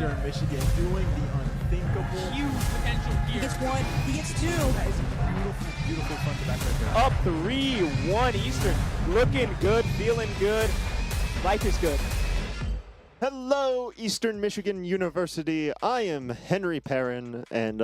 Eastern Michigan doing the unthinkable. Huge potential here. He gets one, he gets two. That is beautiful, beautiful front to back right there. Up 3-1 Eastern. Looking good, feeling good. Life is good. Hello, Eastern Michigan University. I am Henry Perrin, and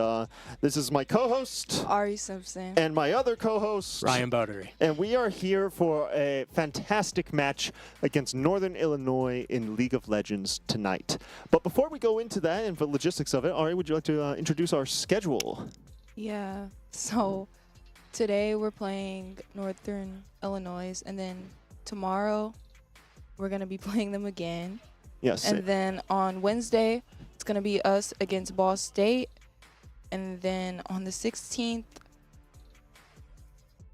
this is my co-host, Ari Simpson. and my other co-host, Ryan Bodery. And we are here for a fantastic match against Northern Illinois in League of Legends tonight. But before we go into that and the logistics of it, Ari, would you like to introduce our schedule? Yeah, so today we're playing Northern Illinois, and then tomorrow we're going to be playing them again. Yes. And then on Wednesday, it's going to be us against Ball State. And then on the 16th,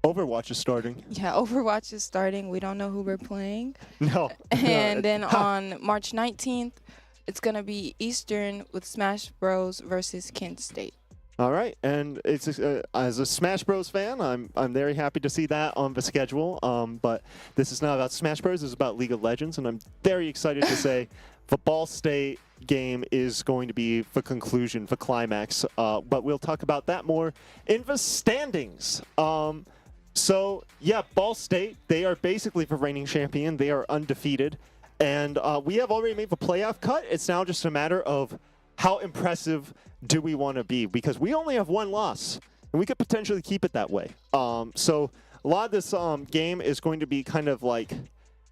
Overwatch is starting. yeah, Overwatch is starting. We don't know who we're playing. No. And then on March 19th, it's going to be Eastern with Smash Bros. Versus Kent State. All right, and it's as a Smash Bros. Fan, I'm very happy to see that on the schedule. But this is not about Smash Bros. This is about League of Legends, and I'm very excited to say the Ball State game is going to be the conclusion, the climax. But we'll talk about that more in the standings. So yeah, Ball State, they are basically the reigning champion. They are undefeated, and we have already made the playoff cut. It's now just a matter of how impressive do we want to be, because we only have one loss and we could potentially keep it that way. So a lot of this game is going to be kind of like,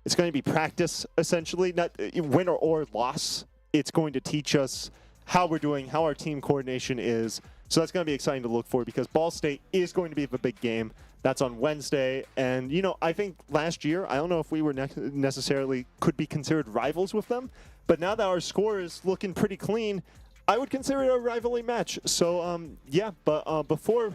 it's going to be practice essentially, not win or loss. It's going to teach us how we're doing, how our team coordination is. So that's going to be exciting to look for, because Ball State is going to be the big game. That's on Wednesday. And, you know, I think last year, I don't know if we were necessarily could be considered rivals with them, but now that our score is looking pretty clean, I would consider it a rivalry match. So, yeah, but before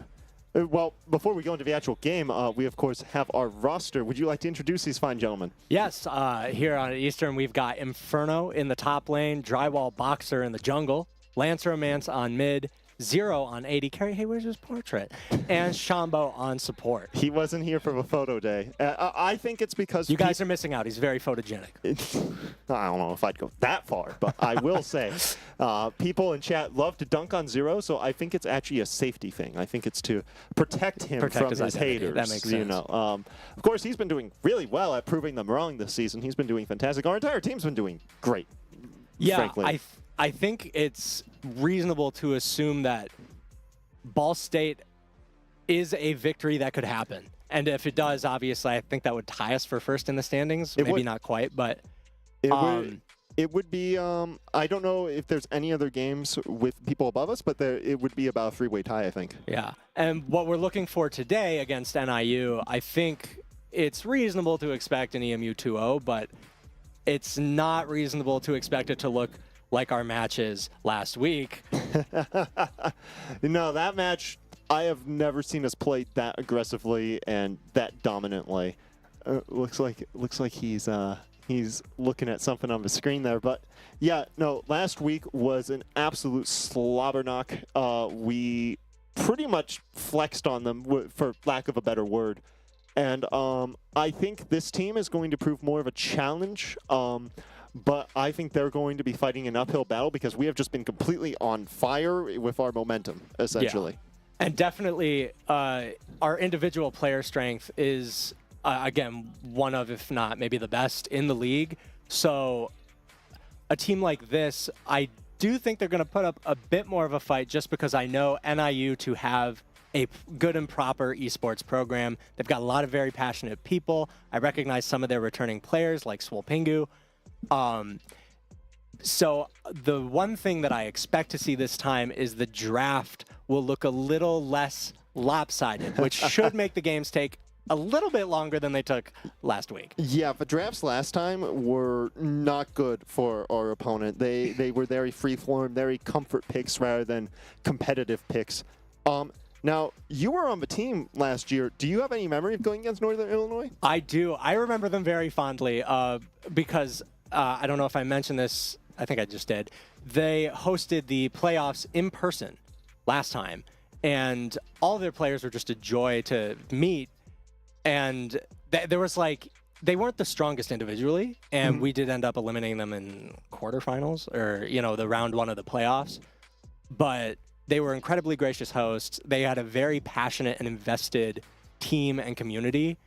we go into the actual game, we, of course, have our roster. Would you like to introduce these fine gentlemen? Yes, here on Eastern, we've got Inferno in the top lane, Drywall Boxer in the jungle, Lance Romance on mid, Zero on AD carry. Hey, where's his portrait? And Shambo on support. He wasn't here for the photo day. I think it's because you guys are missing out. He's very photogenic. I don't know if I'd go that far, but I will say people in chat love to dunk on Zero, so I think it's actually a safety thing. I think it's to protect him from his haters. That makes sense. You know, of course, he's been doing really well at proving them wrong this season. He's been doing fantastic. Our entire team's been doing great. Yeah, frankly. I think it's reasonable to assume that Ball State is a victory that could happen. And if it does, obviously, I think that would tie us for first in the standings. Maybe not quite, but it would be, I don't know if there's any other games with people above us, but it would be about a three-way tie, I think. Yeah, and what we're looking for today against NIU, I think it's reasonable to expect an EMU 2-0, but it's not reasonable to expect it to look like our matches last week. No, that match, I have never seen us play that aggressively and that dominantly. Looks like he's looking at something on the screen there, but yeah, no, last week was an absolute slobber knock. We pretty much flexed on them, for lack of a better word. And I think this team is going to prove more of a challenge. But I think they're going to be fighting an uphill battle, because we have just been completely on fire with our momentum, essentially. Yeah. And definitely our individual player strength is, again, one of, if not maybe the best in the league. So a team like this, I do think they're going to put up a bit more of a fight, just because I know NIU to have a good and proper esports program. They've got a lot of very passionate people. I recognize some of their returning players like Swolpingu. So the one thing that I expect to see this time is the draft will look a little less lopsided, which should make the games take a little bit longer than they took last week. Yeah, the drafts last time were not good for our opponent. They were very free-form, very comfort picks rather than competitive picks. Now, you were on the team last year. Do you have any memory of going against Northern Illinois? I do. I remember them very fondly because I don't know if I mentioned this. I think I just did. They hosted the playoffs in person last time, and all their players were just a joy to meet. And there was like they weren't the strongest individually, and we did end up eliminating them in quarterfinals or, the round 1 of the playoffs. But they were incredibly gracious hosts. They had a very passionate and invested team and community.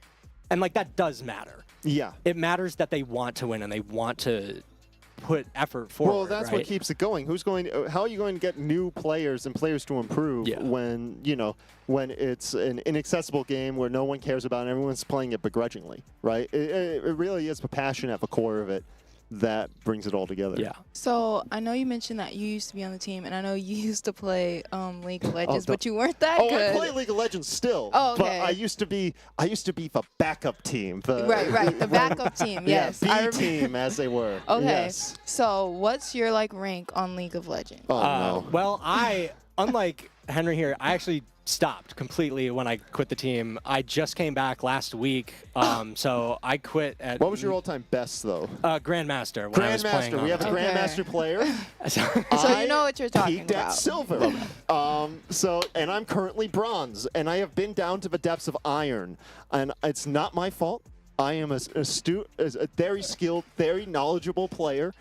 And that does matter. Yeah. It matters that they want to win and they want to put effort forward. Well, that's what keeps it going. How are you going to get new players and players to improve when it's an inaccessible game where no one cares about and everyone's playing it begrudgingly, right? It really is the passion at the core of it that brings it all together. Yeah. So I know you mentioned that you used to be on the team, and I know you used to play League of Legends, but you weren't that good. I play League of Legends still. Oh, okay. But I used to be the backup team. Right, the backup team. Yes, B team as they were. Okay. Yes. So what's your rank on League of Legends? Oh no. Well, unlike Henry here, I actually stopped completely when I quit the team. I just came back last week, so I quit at... What was your all-time best, though? Grandmaster. When I was playing Grandmaster. We have a Okay. Grandmaster player. So you know what you're talking peaked about. at silver. And I'm currently bronze, and I have been down to the depths of iron, and it's not my fault. I am a very skilled, very knowledgeable player.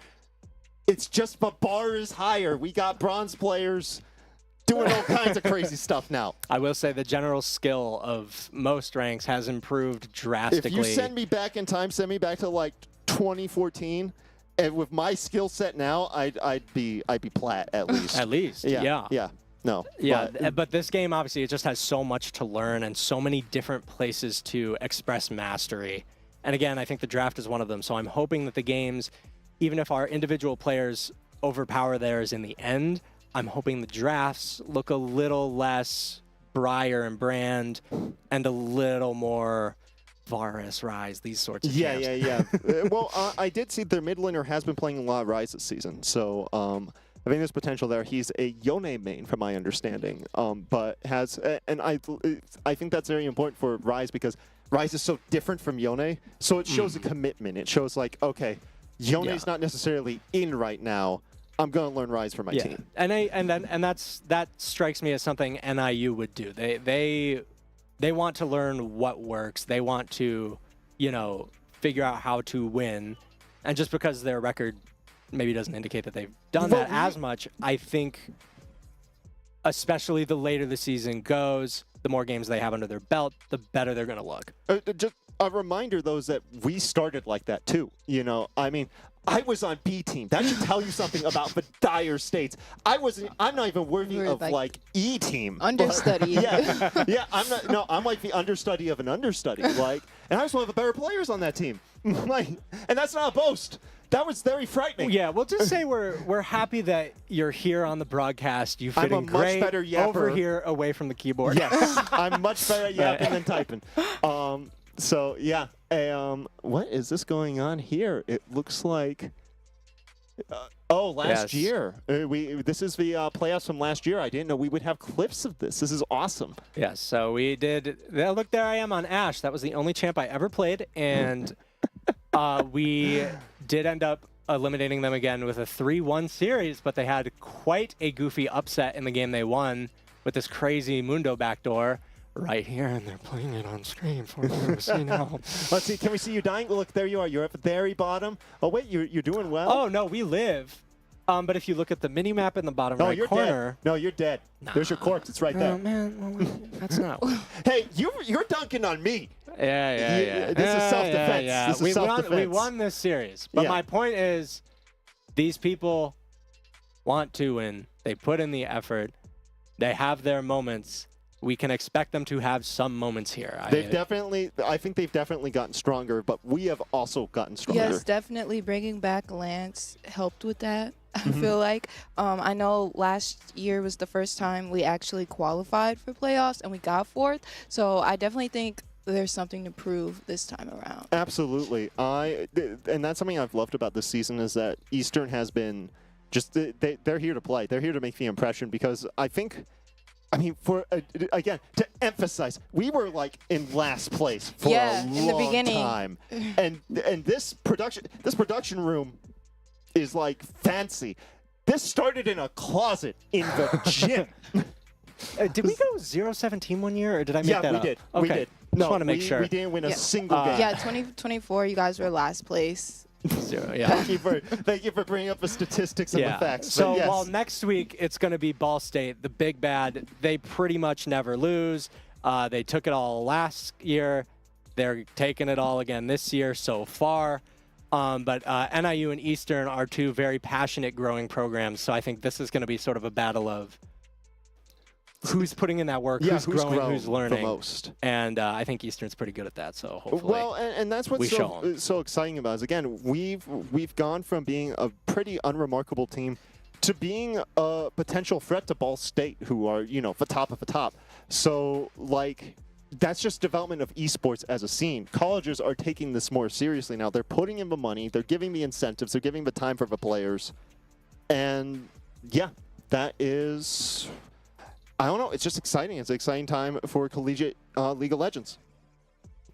It's just the bar is higher. We got bronze players doing all kinds of crazy stuff now. I will say the general skill of most ranks has improved drastically. If you send me back in time, send me back to 2014, and with my skill set now, I'd be plat at least. At least, Yeah. No. Yeah, but this game, obviously, it just has so much to learn and so many different places to express mastery. And again, I think the draft is one of them. So I'm hoping that the games, even if our individual players overpower theirs in the end, I'm hoping the drafts look a little less Briar and Brand and a little more Varus, Rise, these sorts of champs. Yeah. Well, I did see their mid laner has been playing a lot of Rise this season, so I think there's potential there. He's a Yone main, from my understanding, but has, and I think that's very important for Rise because Rise is so different from Yone, so it shows a commitment. It shows okay, Yone's not necessarily in right now. I'm going to learn Rise for my team. And that strikes me as something NIU would do. They want to learn what works. They want to, figure out how to win. And just because their record maybe doesn't indicate that they've done that as much, I think especially the later the season goes, the more games they have under their belt, the better they're going to look. Just a reminder, though, is that we started like that, too. I was on B team. That should tell you something about the dire states. I'm not even worthy of E team. Understudy. Yeah. I'm not. No, I'm like the understudy of an understudy. And I was one of the better players on that team. And that's not a boast. That was very frightening. Yeah, we'll just say we're happy that you're here on the broadcast. You fit in great much better yapper. Over here, away from the keyboard. Yes, I'm much better at yapping than typing. So yeah, what is this going on here? It looks like, last year. This is the playoffs from last year. I didn't know we would have clips of this. This is awesome. Yes, so we did. Look, there I am on Ashe. That was the only champ I ever played, and we did end up eliminating them again with a 3-1 series, but they had quite a goofy upset in the game they won with this crazy Mundo backdoor. Right here, and they're playing it on screen for you to see now. Let's see. Can we see you dying? Look, there you are. You're at the very bottom. Oh wait, you're doing well. Oh no, we live. But if you look at the mini map in the bottom right corner, no, you're dead. Nah. There's your corpse. It's right there. Oh man, that's not. Hey, you're dunking on me. Yeah. This is self-defense. Yeah. This is self-defense. We won this series, but my point is, these people want to win. They put in the effort. They have their moments. We can expect them to have some moments here. I think they've definitely gotten stronger, but we have also gotten stronger. Yes, definitely bringing back Lance helped with that. I feel like I know last year was the first time we actually qualified for playoffs and we got fourth. So I definitely think there's something to prove this time around. Absolutely. And that's something I've loved about this season is that Eastern has been just they're here to play. They're here to make the impression because I mean, again, to emphasize, we were in last place for a in the beginning. time, and this production room is fancy. This started in a closet in the gym. Did we go 0-17 one year, or did I make that up? We did. Just want to make sure. We didn't win a Yeah. single game. Yeah, 2024, you guys were last place. Zero, yeah. Thank you for bringing up the statistics and the facts. So, But yes. well, next week it's going to be Ball State, the big bad. They pretty much never lose. They took it all last year. They're taking it all again this year so far. But NIU and Eastern are two very passionate growing programs. So I think this is going to be sort of a battle of who's putting in that work, who's growing, grown who's learning. the most. And I think Eastern's pretty good at that. So hopefully. Well, and that's what's so exciting about it is, again, we've gone from being a pretty unremarkable team to being a potential threat to Ball State, who are, the top of the top. So, like, that's just development of esports as a scene. Colleges are taking this more seriously now. They're putting in the money. They're giving the incentives. They're giving the time for the players. And, yeah, that is, I don't know. It's just exciting. It's an exciting time for collegiate League of Legends.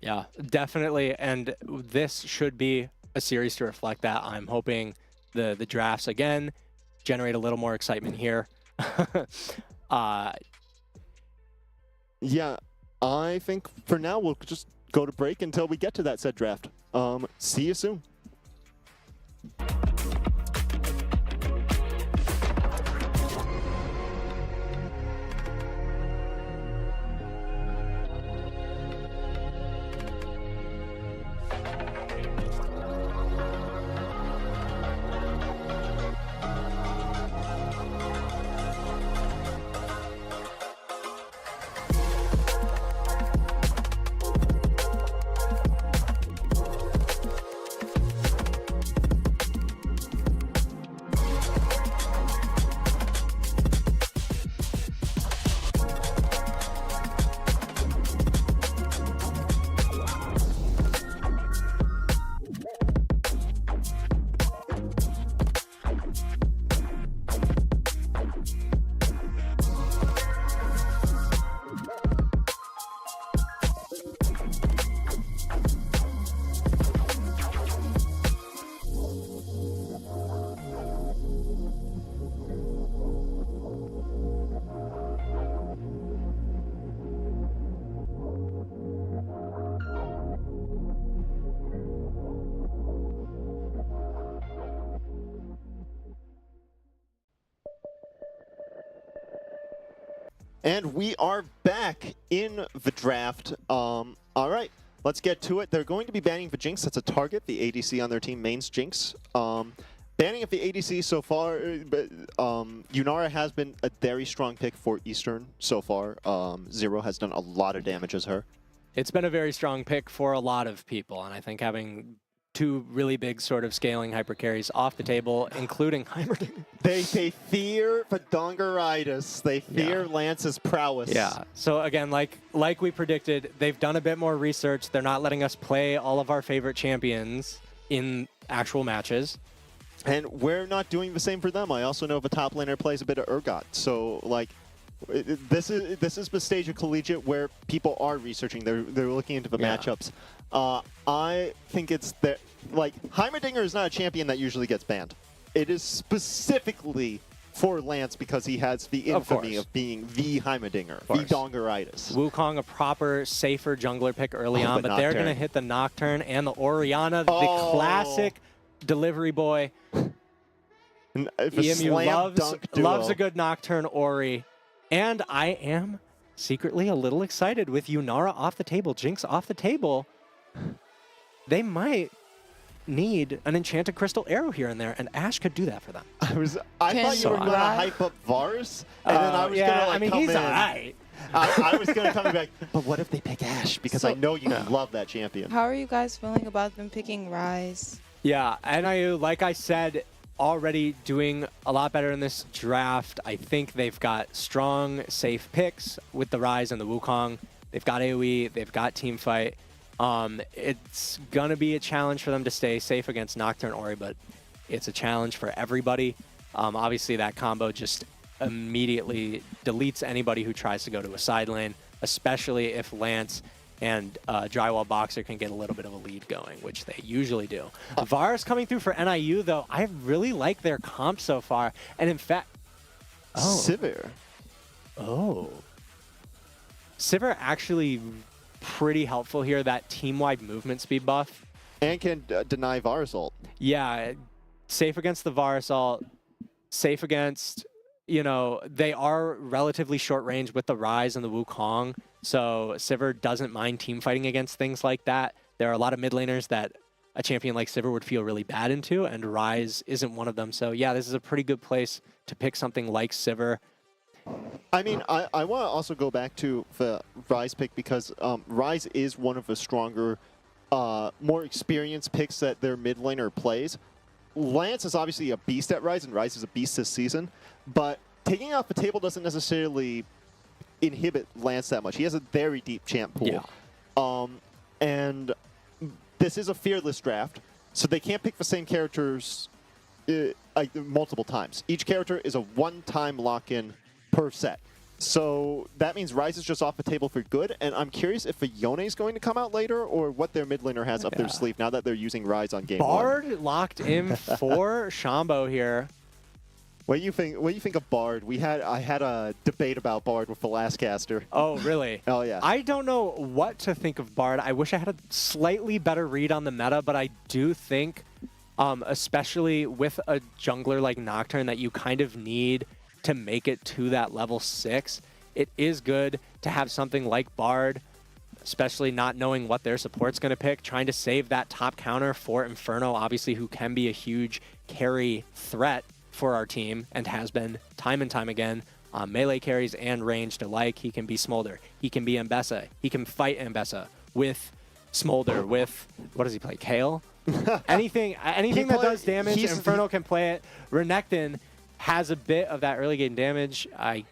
Yeah, definitely. And this should be a series to reflect that. I'm hoping the drafts, again, generate a little more excitement here. Yeah, I think for now we'll just go to break until we get to that said draft. See you soon. And we are back in the draft. All right, let's get to it. They're going to be banning the Jinx. That's a target. The ADC on their team mains Jinx. Banning of the ADC so far, but Yunara has been a very strong pick for Eastern so far. Zero has done a lot of damage as her. It's been a very strong pick for a lot of people, and I think having two really big sort of scaling hyper carries off the table, including Heimerdinger. They fear the Dongeritis. They fear Lance's prowess. Yeah. So again, like we predicted, they've done a bit more research. They're not letting us play all of our favorite champions in actual matches. And we're not doing the same for them. I also know the top laner plays a bit of Urgot. So, like, this is the stage of collegiate where people are researching. They're looking into the matchups. I think it's that, like, Heimerdinger is not a champion that usually gets banned. It is specifically for Lance because he has the infamy of being the Heimerdinger, the Dongeritis. Wukong, a proper, safer jungler pick early on, but they're going to hit the Nocturne and the Orianna, the classic delivery boy. EMU loves a good Nocturne Ori. And I am secretly a little excited with Yunara off the table, Jinx off the table. They might need an Enchanted Crystal Arrow here and there, and Ash could do that for them. I thought you were going to hype up Varus, and then I was going to, like, come he's in. All right. I was going to come back, but what if they pick Ash? Because I know you love that champion. How are you guys feeling about them picking Ryze? Yeah, NIU, like I said, already doing a lot better in this draft. I think they've got strong, safe picks with the Ryze and the Wukong. They've got AoE, they've got Teamfight. It's going to be a challenge for them to stay safe against Nocturne Ori, but it's a challenge for everybody. Obviously, that combo just immediately deletes anybody who tries to go to a side lane, especially if Lance and Drywall Boxer can get a little bit of a lead going, which they usually do. Varus coming through for NIU, though, I really like their comp so far. And in fact... Sivir. Sivir actually pretty helpful here, that team-wide movement speed buff. And can deny Varus ult. Yeah, safe against the Varus ult, safe against, you know, they are relatively short range with the Ryze and the Wukong, so Sivir doesn't mind team fighting against things like that. There are a lot of mid laners that a champion like Sivir would feel really bad into, and Ryze isn't one of them. So yeah, this is a pretty good place to pick something like Sivir. I mean, I want to also go back to the Ryze pick because Ryze is one of the stronger, more experienced picks that their mid laner plays. Lance is obviously a beast at Ryze, and Ryze is a beast this season, but taking off the table doesn't necessarily inhibit Lance that much. He has a very deep champ pool. Yeah. And this is a fearless draft, so they can't pick the same characters multiple times. Each character is a one-time lock-in per set. So that means Ryze is just off the table for good, and I'm curious if the Yone is going to come out later or what their mid laner has up their sleeve now that they're using Ryze on game Bard 1. locked in for Shambo here. What do you think? What do you think of Bard? I had a debate about Bard with the last caster. Oh, really? Oh, yeah. I don't know what to think of Bard. I wish I had a slightly better read on the meta, but I do think, especially with a jungler like Nocturne, that you kind of need to make it to that level 6. It is good to have something like Bard, especially not knowing what their support's going to pick, trying to save that top counter for Inferno, obviously, who can be a huge carry threat for our team and has been time and time again on melee carries and ranged alike. He can be Smolder. He can be Ambessa. He can fight Ambessa with Smolder, with, what does he play, Kale? anything that does damage, Inferno can play it. Renekton has a bit of that early game damage. I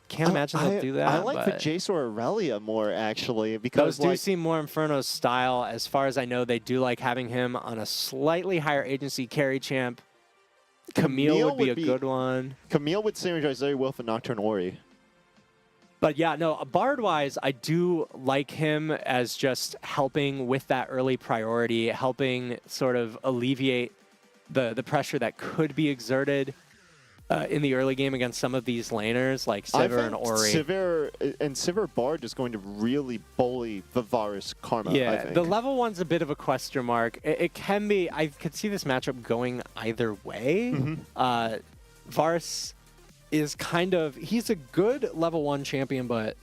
can't imagine they'll do that. I like the Jace or Aurelia more, actually, because those do seem more Inferno's style. As far as I know, they do like having him on a slightly higher agency carry champ. Camille would be a good one. Camille would synergize very well for Nocturne Ori. But yeah, no, Bard-wise, I do like him as just helping with that early priority, helping sort of alleviate the pressure that could be exerted in the early game against some of these laners like Sivir and Ori. Sivir Bard is going to really bully the Varus Karma, I Yeah, think. the level 1's a bit of a question mark. It can be, I could see this matchup going either way. Varus is kind of, he's a good level 1 champion, but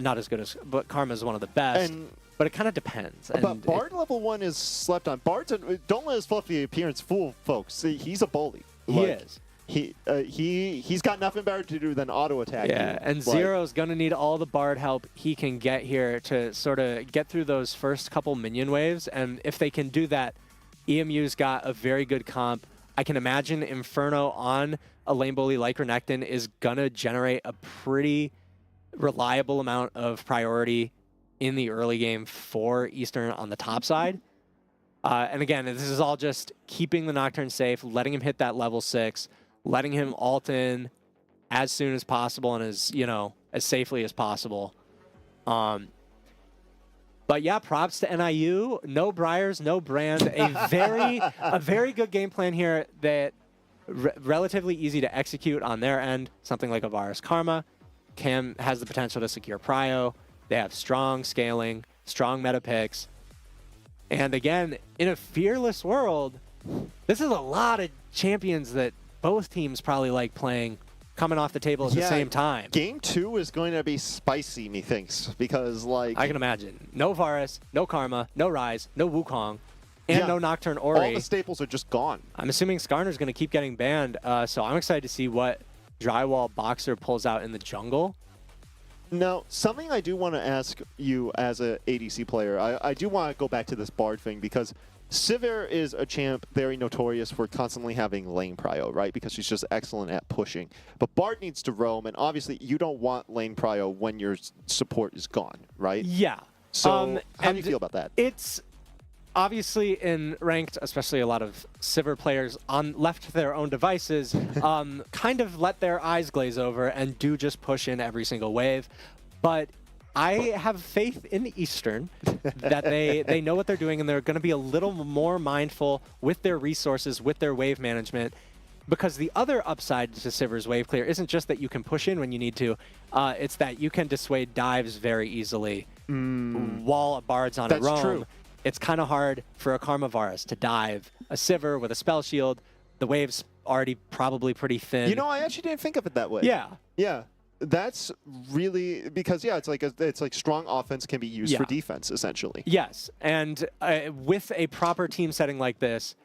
not as good as, but Karma is one of the best. But it kind of depends. But Bard level 1 is slept on. Don't let his fluffy appearance fool folks. See, he's a bully. He is. He's got nothing better to do than auto attack. Yeah, and Zero's gonna need all the Bard help he can get here to sort of get through those first couple minion waves. And if they can do that, EMU's got a very good comp. I can imagine Inferno on a lane bully like Renekton is gonna generate a pretty reliable amount of priority in the early game for Eastern on the top side. And again, this is all just keeping the Nocturne safe, letting him hit that level 6. Letting him ult in as soon as possible and as, you know, as safely as possible. But yeah, props to NIU. No Briars, no Brand. A very good game plan here that relatively easy to execute on their end. Something like a Varus Karma has the potential to secure prio. They have strong scaling, strong meta picks. And again, in a fearless world, this is a lot of champions that both teams probably like playing coming off the table at the same time. Game 2 is going to be spicy, methinks, because like I can imagine. No Varus, no Karma, no Ryze, no Wukong, and no Nocturne Ori. All the staples are just gone. I'm assuming Skarner's going to keep getting banned, so I'm excited to see what Drywall Boxer pulls out in the jungle. Now, something I do want to ask you as an ADC player, I do want to go back to this Bard thing because Sivir is a champ very notorious for constantly having lane prio, right? Because she's just excellent at pushing. But Bard needs to roam, and obviously you don't want lane prio when your support is gone, right? Yeah. So how do you feel about that? It's obviously in ranked, especially a lot of Sivir players left to their own devices, kind of let their eyes glaze over and do just push in every single wave. But I have faith in Eastern that they know what they're doing and they're going to be a little more mindful with their resources, with their wave management, because the other upside to Sivir's wave clear isn't just that you can push in when you need to, it's that you can dissuade dives very easily. while a Bard's on That's a roam. true. It's kind of hard for a Karma Varus to dive a Sivir with a spell shield. The wave's already probably pretty thin. You know, I actually didn't think of it that way. Yeah. Yeah. That's really because it's like strong offense can be used for defense essentially. Yes, and with a proper team setting like this,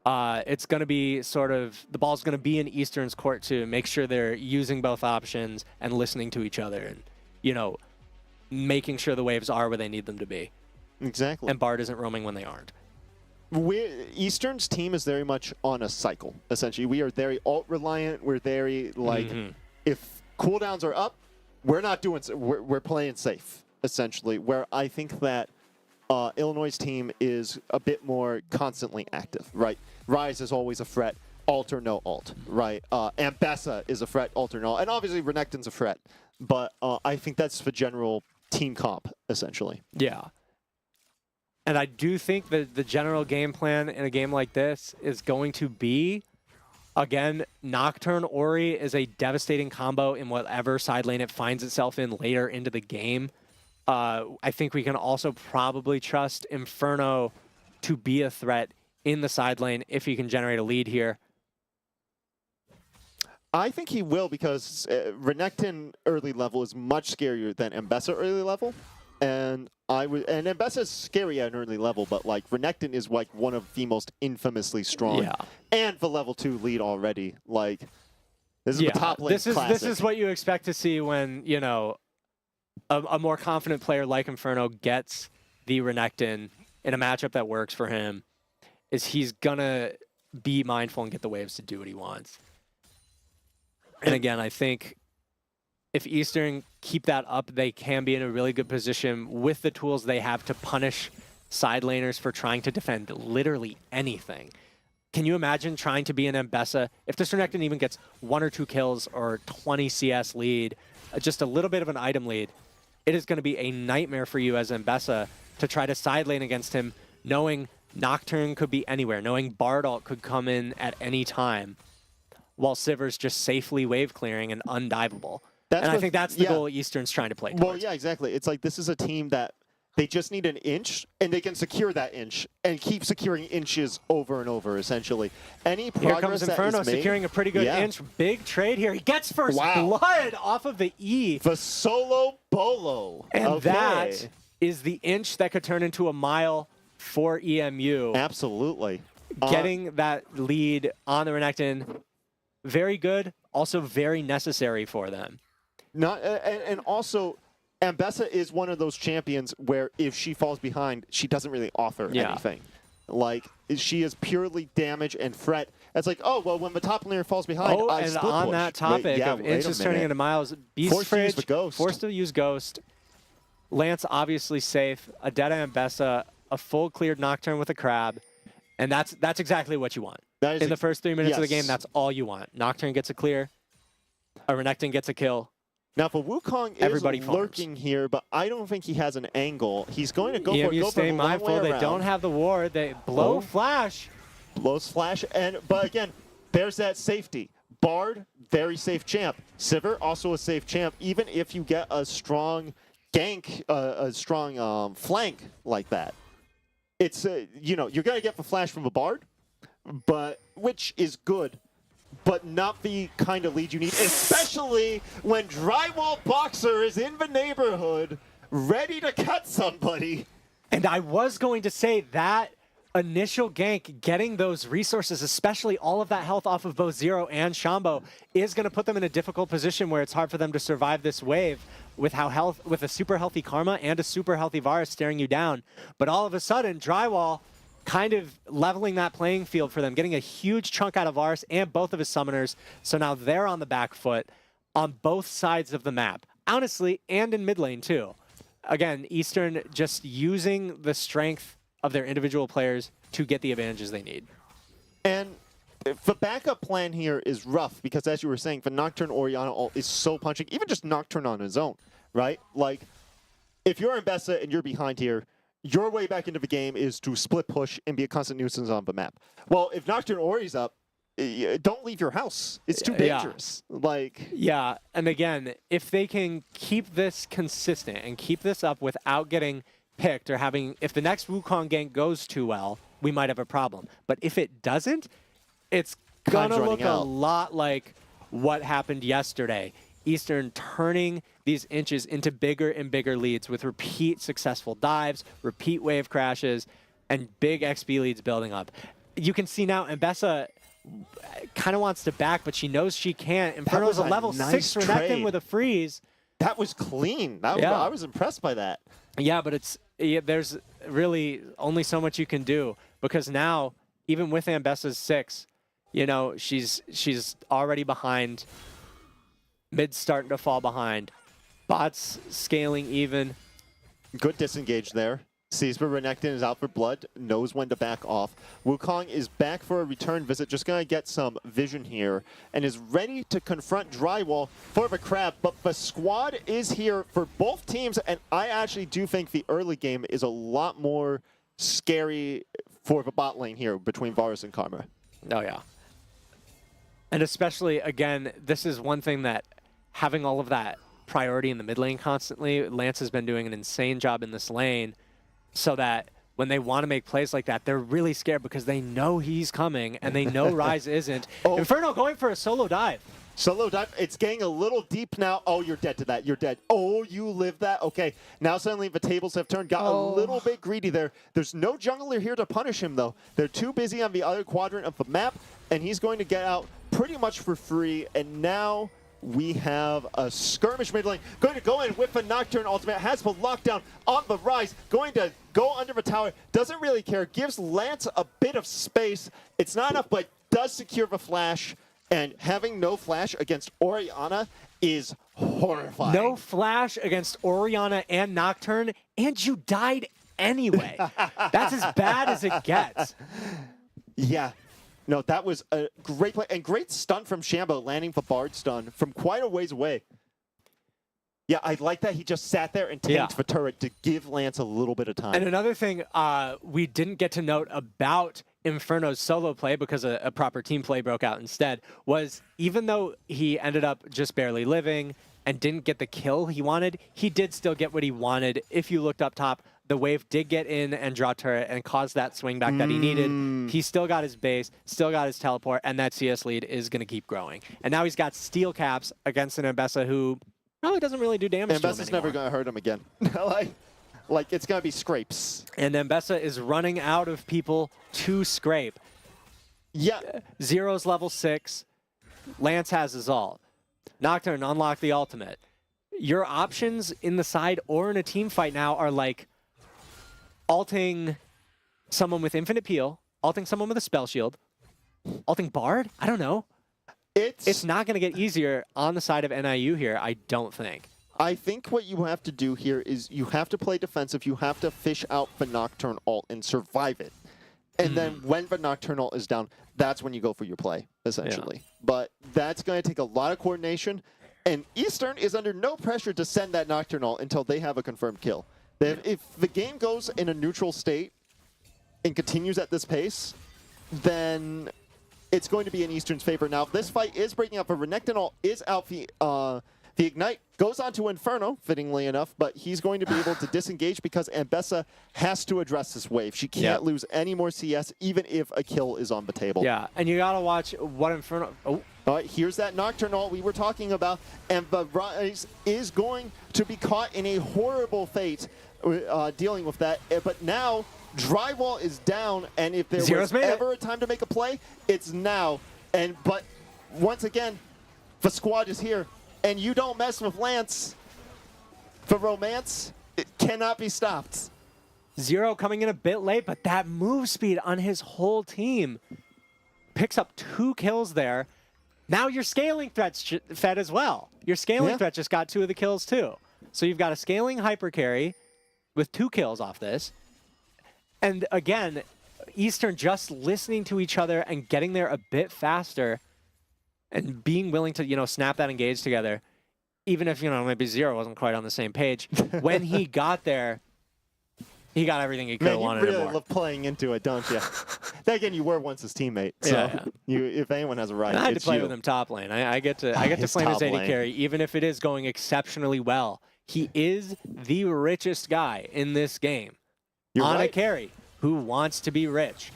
it's going to be the ball's going to be in Eastern's court to make sure they're using both options and listening to each other, and making sure the waves are where they need them to be. Exactly. And Bard isn't roaming when they aren't. Eastern's team is very much on a cycle. Essentially, we are very alt reliant. We're very if cooldowns are up, we're playing safe, essentially, where I think that Illinois' team is a bit more constantly active, right? Rise is always a threat, alt or no alt, right? Ambessa is a threat, alt or no, and obviously Renekton's a threat, but I think that's the general team comp, essentially. Yeah. And I do think that the general game plan in a game like this is going to be, again, Nocturne Ori is a devastating combo in whatever side lane it finds itself in later into the game. I think we can also probably trust Inferno to be a threat in the side lane if he can generate a lead here. I think he will because Renekton early level is much scarier than Ambessa early level. And Ambessa is scary at an early level, but like Renekton is like one of the most infamously strong, and the level 2 lead already. Like this is the top lane classic. This is what you expect to see when a more confident player like Inferno gets the Renekton in a matchup that works for him. Is he's gonna be mindful and get the waves to do what he wants. And again, I think if Eastern keep that up, they can be in a really good position with the tools they have to punish side laners for trying to defend literally anything. Can you imagine trying to be an Ambessa? If this Renekton even gets 1 or 2 kills or 20 CS lead, just a little bit of an item lead, it is going to be a nightmare for you as Ambessa to try to side lane against him, knowing Nocturne could be anywhere, knowing Bard ult could come in at any time, while Sivir's just safely wave clearing and undivable. I think that's the goal Eastern's trying to play towards. Well, yeah, exactly. It's like this is a team that they just need an inch, and they can secure that inch and keep securing inches over and over, essentially. Any progress here comes Inferno securing a pretty good inch. Big trade here. He gets first blood off of the E. The solo bolo. And that is the inch that could turn into a mile for EMU. Absolutely. Getting that lead on the Renekton, very good, also very necessary for them. And also, Ambessa is one of those champions where if she falls behind, she doesn't really offer anything. Like, she is purely damage and threat. It's like, oh, well, when the top laner falls behind, I split on push. that topic of inches turning into miles, Beast Fridge forced to use Ghost. Lance obviously safe. A dead Ambessa, a full cleared Nocturne with a crab. And that's exactly what you want. In the first 3 minutes of the game, that's all you want. Nocturne gets a clear. A Renekton gets a kill. Now, for Wukong is lurking here, but I don't think he has an angle. He's going to go for it. EMU stay mindful. They don't have the ward. They blow flash. Blows flash. But again, there's that safety. Bard, very safe champ. Sivir, also a safe champ. Even if you get a strong gank, a strong flank like that, it's, you're going to get the flash from a Bard, which is good. But not the kind of lead you need, especially when Drywall Boxer is in the neighborhood, ready to cut somebody. And I was going to say that initial gank, getting those resources, especially all of that health off of both Zero and Shambo, is going to put them in a difficult position where it's hard for them to survive this wave with with a super healthy Karma and a super healthy Varus staring you down. But all of a sudden, Drywall kind of leveling that playing field for them, getting a huge chunk out of Varus and both of his summoners. So now they're on the back foot on both sides of the map, honestly, and in mid lane too. Again, Eastern just using the strength of their individual players to get the advantages they need. And the backup plan here is rough because, as you were saying, the Nocturne Orianna ult is so punching, even just Nocturne on his own, right? Like, if you're Ambessa and you're behind here, your way back into the game is to split push and be a constant nuisance on the map. Well, if Nocturne Ori's up, don't leave your house. It's too Yeah. dangerous. Like, Yeah, and again, if they can keep this consistent and keep this up without getting picked or having, if the next Wukong gank goes too well, we might have a problem. But if it doesn't, it's gonna running look a out. lot like what happened yesterday. Eastern turning these inches into bigger and bigger leads with repeat successful dives, repeat wave crashes, and big XP leads building up. You can see now Mbessa kind of wants to back, but she knows she can't. Inferno's was a a level nice 6 Renekton trade. with a freeze. that was clean. Yeah. I was impressed by that. Yeah, but there's really only so much you can do, because now, even with Ambessa's 6, you know, she's already behind. Mid's starting to fall behind. Bots scaling even. Good disengage there. Sees where Renekton is out for blood, knows when to back off. Wukong is back for a return visit, just going to get some vision here, and is ready to confront Drywall for the crab. But the squad is here for both teams, and I actually do think the early game is a lot more scary for the bot lane here between Varus and Karma. Oh, yeah. And especially, again, this is one thing that having all of that priority in the mid lane constantly, Lance has been doing an insane job in this lane, so that when they want to make plays like that, they're really scared because they know he's coming and they know Ryze isn't. Oh. Inferno going for a solo dive. Solo dive, it's getting a little deep now. Oh, you're dead to that. You're dead. Oh, you lived that? Okay. Now suddenly the tables have turned. Got a little bit greedy there. There's no jungler here to punish him, though. They're too busy on the other quadrant of the map, and he's going to get out pretty much for free. And now we have a skirmish mid lane. Going to go in with the Nocturne ultimate. Has the lockdown on the Ryze. Going to go under the tower. Doesn't really care. Gives Lance a bit of space. It's not enough, but does secure the flash. And having no flash against Orianna is horrifying. No flash against Orianna and Nocturne, and you died anyway. That's as bad as it gets. Yeah. No, that was a great play. And great stun from Shambo, landing the Bard stun from quite a ways away. Yeah, I like that he just sat there and tanked the turret to give Lance a little bit of time. And another thing we didn't get to note about Inferno's solo play, because a proper team play broke out instead, was even though he ended up just barely living and didn't get the kill he wanted, he did still get what he wanted. If you looked up top, the wave did get in and draw turret and cause that swing back that he needed. He still got his base, still got his teleport, and that CS lead is going to keep growing. And now he's got steel caps against an Mbessa who probably doesn't really do damage to him Mbessa's anymore. never going to hurt him again. like it's going to be scrapes. And Mbessa is running out of people to scrape. Yeah. Zero's level 6. Lance has his ult. Nocturne unlock the ultimate. Your options in the side or in a team fight now are like ulting someone with infinite peel, ulting someone with a spell shield, ulting Bard? I don't know. It's not going to get easier on the side of NIU here, I don't think. I think what you have to do here is you have to play defensive. You have to fish out the Nocturne ult and survive it. And then when the Nocturne ult is down, that's when you go for your play, essentially. Yeah. But that's going to take a lot of coordination. And Eastern is under no pressure to send that Nocturne ult until they have a confirmed kill. If the game goes in a neutral state and continues at this pace, then it's going to be in Eastern's favor. Now, this fight is breaking up. A Renekton ult is out. The Ignite goes on to Inferno, fittingly enough, but he's going to be able to disengage because Mbessa has to address this wave. She can't lose any more CS, even if a kill is on the table. Yeah, and you got to watch what Inferno... Oh. All right, here's that Nocturne ult we were talking about, and the Ryze is going to be caught in a horrible fate dealing with that. But now, Drywall is down, and if there was ever a time to make a play, it's now. But once again, the squad is here. And you don't mess with Lance. The romance, it cannot be stopped. Zero coming in a bit late, but that move speed on his whole team picks up 2 kills there. Now your scaling threat's fed as well. Your scaling threat just got 2 of the kills too. So you've got a scaling hyper carry with 2 kills off this. And again, Eastern just listening to each other and getting there a bit faster and being willing to, snap that engage together, even if, maybe Zero wasn't quite on the same page. When he got there, he got everything he could have wanted. You really and more. love playing into it, don't you? Then again, you were once his teammate, so Yeah. you, if anyone has a right, And I had to it's play you. with him top lane. I get to His play him as top AD lane. carry, even if it is going exceptionally well. He is the richest guy in this game. You're on a right. carry who wants to be rich.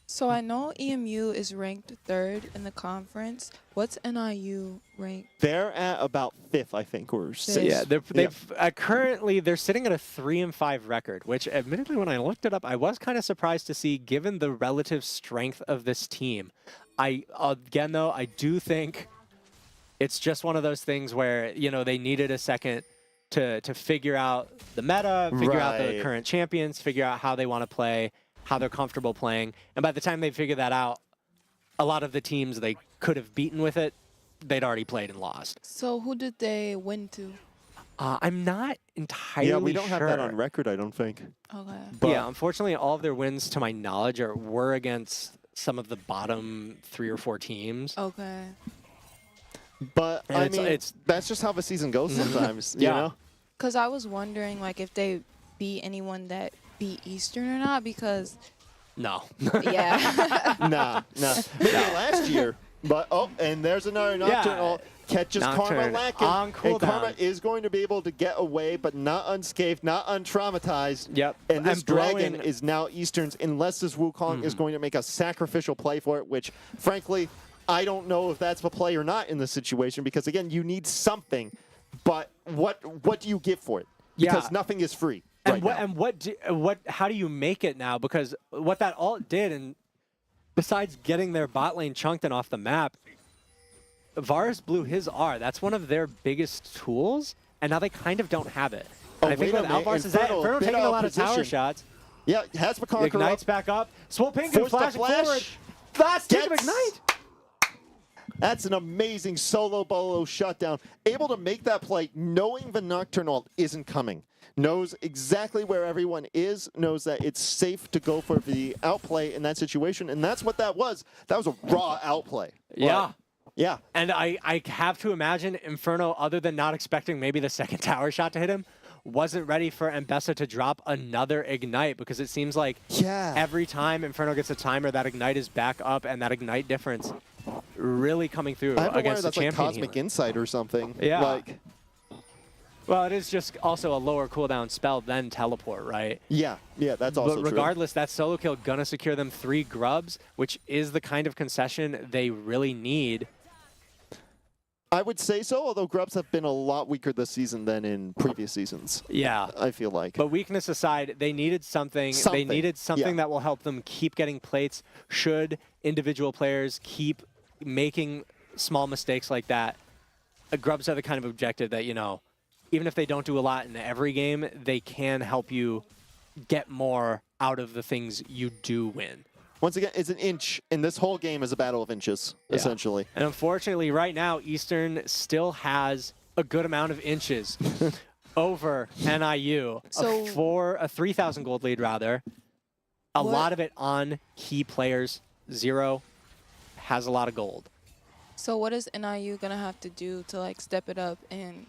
So I know EMU is ranked 3rd in the conference. What's NIU ranked? They're at about 5th, I think, or 6th. Yeah, they've currently they're sitting at a 3-5 record, which admittedly, when I looked it up, I was kind of surprised to see, given the relative strength of this team. Again, though, I do think it's just one of those things where they needed a second to figure out the meta, figure out the Right. current champions, figure out how they want to play, how they're comfortable playing, and by the time they figure that out, a lot of the teams they could have beaten with it, they'd already played and lost. So who did they win to? I'm not entirely Yeah, we don't have that sure. on record, I don't think. Okay. But Yeah, unfortunately, all of their wins, to my knowledge, were against some of the bottom 3 or 4 teams. Okay. But And I it's- mean, it's- that's just how the season goes sometimes. Yeah. You know? Because I was wondering, like, if they beat anyone that beat Eastern or not, because, No. yeah. Nah. Maybe last year. But, and there's another Nocturnal. Catches Karma Nocturne lacking. on And cooldown. Karma is going to be able to get away, but not unscathed, not untraumatized. Yep. And this And dragon blowing- is now Eastern's, unless this Wukong is going to make a sacrificial play for it, which, frankly, I don't know if that's the play or not in this situation, because, again, you need something. But what do you give for it? Because Yeah. nothing is free. And right what now. how do you make it now? Because what that ult did, and besides getting their bot lane chunked and off the map, Varus blew his R. That's one of their biggest tools, and now they kind of don't have it. And I think wait a with minute. Alvarez is that Inferno, Inferno bit taking a out of lot of tower position. shots. Yeah, has the conqueror Ignites up. back up. Swolpingu Forced the flashing flash. forward. Last tick of Gets- Ignite. That's an amazing solo bolo shutdown. Able to make that play, knowing the Nocturnal isn't coming. Knows exactly where everyone is, knows that it's safe to go for the outplay in that situation, and that's what that was. That was a raw outplay. Yeah. Yeah. And I have to imagine Inferno, other than not expecting maybe the second tower shot to hit him, wasn't ready for Mbessa to drop another Ignite, because it seems like Yeah. every time Inferno gets a timer, that Ignite is back up, and that Ignite difference really coming through I have to wonder against if the that's like champion Cosmic healer. Insight or something. Yeah. Like, Well, it is just also a lower cooldown spell than Teleport, right? yeah, that's also But true. regardless, that solo kill gonna secure them 3 grubs, which is the kind of concession they really need. I would say so, although Grubs have been a lot weaker this season than in previous seasons, Yeah. I feel like. But weakness aside, they needed something. They Something, needed something yeah. that will help them keep getting plates should individual players keep making small mistakes like that. Grubs are the kind of objective that, even if they don't do a lot in every game, they can help you get more out of the things you do win. Once again, it's an inch, and this whole game is a battle of inches, Yeah. essentially. And unfortunately, right now, Eastern still has a good amount of inches over NIU. So- a 3,000 gold lead, rather. A What- lot of it on key players. Zero has a lot of gold. So what is NIU going to have to do to, like, step it up and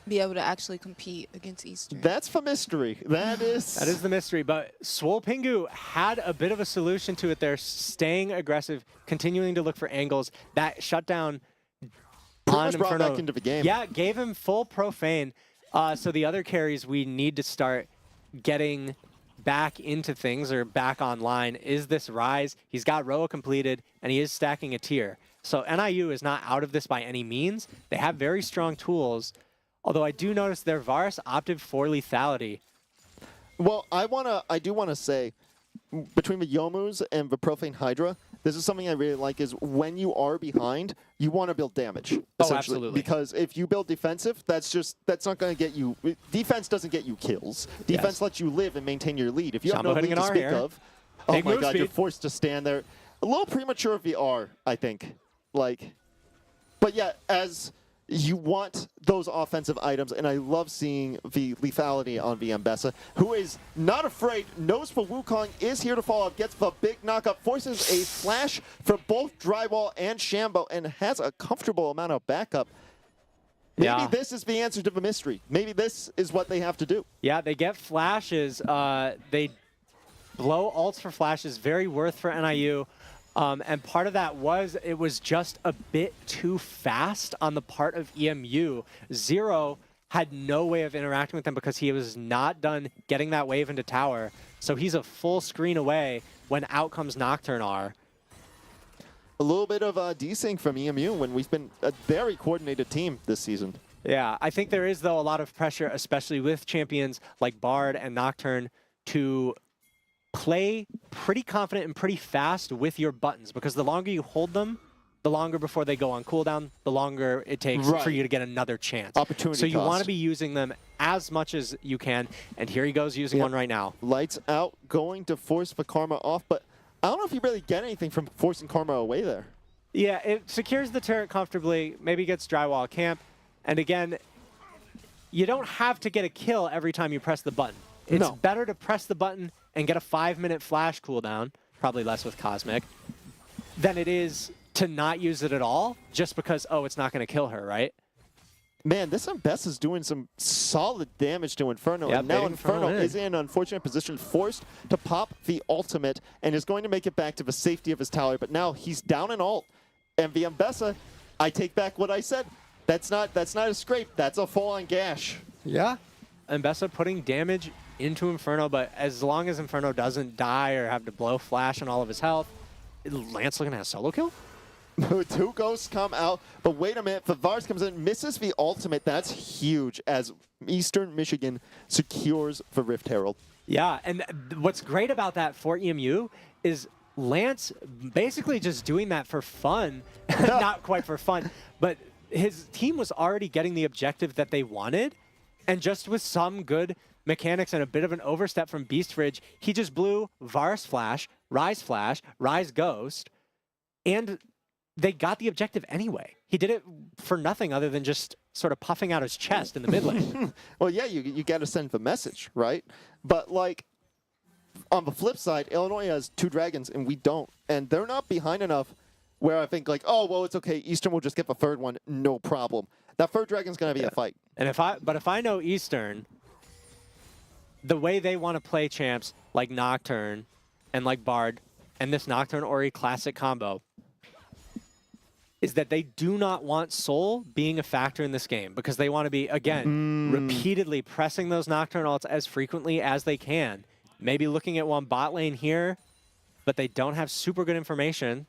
be able to actually compete against Eastern? That's the mystery. That is the mystery. But Swolpingu had a bit of a solution to it there, staying aggressive, continuing to look for angles. That shutdown pretty on much brought Inferno, back into the game. yeah, gave him full profane. So the other carries we need to start getting back into things or back online is this Rise. He's got Roa completed, and he is stacking a tier. So NIU is not out of this by any means. They have very strong tools, although I do notice their Varus opted for lethality. Well, I do want to say, between the Yomus and the Profane Hydra, this is something I really like, is when you are behind, you want to build damage. essentially. Absolutely. Because if you build defensive, that's not going to get you... Defense doesn't get you kills. Defense Yes. lets you live and maintain your lead. If you have Shambo no hitting lead an to R speak here. of... Oh Big my move god, you're speed. forced to stand there. A little premature of the R, I think. But yeah, as... You want those offensive items, and I love seeing the lethality on the Mbessa, who is not afraid, knows for Wukong, is here to follow up, gets the big knockup, forces a flash for both Drywall and Shambo, and has a comfortable amount of backup. Maybe Yeah. this is the answer to the mystery. Maybe this is what they have to do. Yeah, they get flashes. They blow ults for flash is very worth for NIU. And part of that was it was just a bit too fast on the part of EMU. Zero had no way of interacting with them because he was not done getting that wave into tower. So he's a full screen away when out comes Nocturne R. A little bit of desync from EMU when we've been a very coordinated team this season. Yeah, I think there is, though, a lot of pressure, especially with champions like Bard and Nocturne, to play pretty confident and pretty fast with your buttons, because the longer you hold them, the longer before they go on cooldown, the longer it takes for you to get another chance. Opportunity So you want cost. to be using them as much as you can, and here he goes using one right now. Lights out, going to force the Karma off, but I don't know if you really get anything from forcing Karma away there. Yeah, it secures the turret comfortably, maybe gets drywall camp, and again, you don't have to get a kill every time you press the button. It's better to press the button and get a 5-minute flash cooldown, probably less with Cosmic, than it is to not use it at all just because, oh, it's not going to kill her, right? Man, this Mbess is doing some solid damage to Inferno, Yep, and now baiting Inferno Inferno in. is in an unfortunate position, forced to pop the ultimate, and is going to make it back to the safety of his tower, but now he's down in ult, and the Mbessa, I take back what I said, that's not a scrape, that's a full-on gash. Yeah. Mbessa putting damage into Inferno, but as long as Inferno doesn't die or have to blow flash on all of his health, Lance looking at a solo kill? 2 ghosts come out, but wait a minute, Vivars comes in, misses the ultimate. That's huge as Eastern Michigan secures the Rift Herald. Yeah, and what's great about that for EMU is Lance basically just doing that for fun. Not quite for fun, but his team was already getting the objective that they wanted, and just with some good mechanics and a bit of an overstep from Beast Fridge, he just blew Varus Flash, Rise Ghost, and they got the objective anyway. He did it for nothing other than just sort of puffing out his chest in the mid lane. Well, yeah, you got to send the message, right? But, like, on the flip side, Illinois has 2 dragons, and we don't. And they're not behind enough where I think, like, oh, well, it's okay. Eastern will just get the 3rd one, no problem. That 3rd dragon's going to be a fight. And if I know Eastern, the way they want to play champs like Nocturne and like Bard and this Nocturne Ori classic combo is that they do not want Soul being a factor in this game, because they want to be, again, repeatedly pressing those Nocturne ults as frequently as they can. Maybe looking at one bot lane here, but they don't have super good information.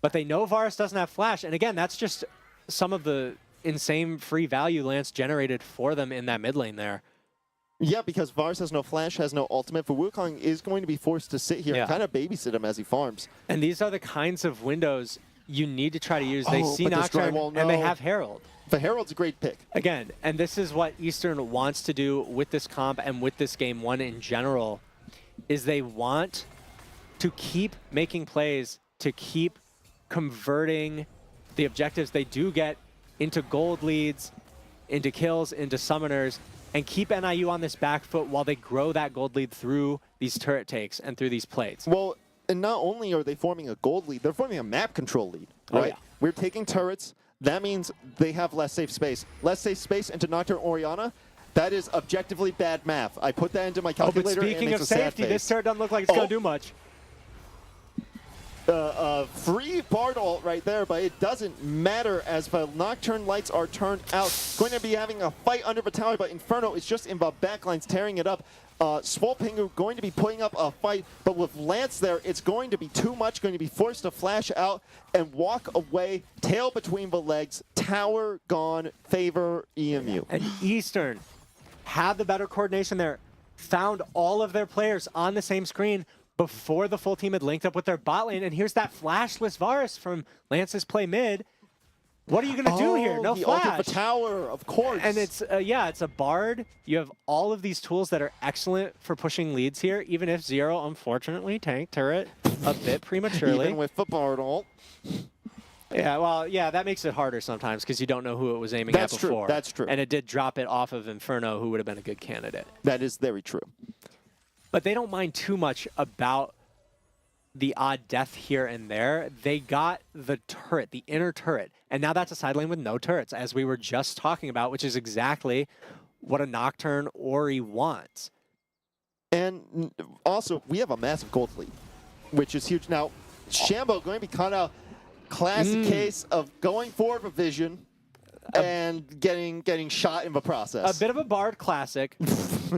But they know Varus doesn't have flash, and again, that's just some of the insane free value Lance generated for them in that mid lane there. Yeah, because Varus has no flash, has no ultimate. For Wukong is going to be forced to sit here and kind of babysit him as he farms. And these are the kinds of windows you need to try to use. They see but this Nocturne drywall, and they have Herald. The Herald's a great pick. Again, and this is what Eastern wants to do with this comp and with this game one in general, is they want to keep making plays, to keep converting the objectives they do get into gold leads, into kills, into summoners, and keep NIU on this back foot while they grow that gold lead through these turret takes and through these plates. Well, and not only are they forming a gold lead, they're forming a map control lead, right? Oh, yeah. We're taking turrets. That means they have less safe space. Less safe space into Nocturne Orianna. That is objectively bad math. I put that into my calculator. But speaking of safety, this turret doesn't look like it's going to do much. Free Bard ult right there, but it doesn't matter as the Nocturne lights are turned out. Going to be having a fight under the tower, but Inferno is just in the backlines tearing it up. Swolpingu going to be putting up a fight, but with Lance there, it's going to be too much, going to be forced to flash out and walk away, tail between the legs, tower gone, favor EMU. And Eastern had the better coordination there, found all of their players on the same screen before the full team had linked up with their bot lane, and here's that flashless Varus from Lance's play mid. What are you going to do here? No the flash. ult of the tower, of course. And it's, yeah, it's a Bard. You have all of these tools that are excellent for pushing leads here, even if Zero, unfortunately, tanked turret a bit prematurely. Even with the Bard ult. Yeah, well, yeah, that makes it harder sometimes because you don't know who it was aiming at before. That's true. And it did drop it off of Inferno, who would have been a good candidate. That is very true. But they don't mind too much about the odd death here and there. They got the turret, the inner turret, and now that's a side lane with no turrets, as we were just talking about, which is exactly what a Nocturne Ori wants. And also, we have a massive gold lead, which is huge. Now, Shambo going to be kind of classic case of going forward with vision and getting shot in the process. A bit of a Bard classic.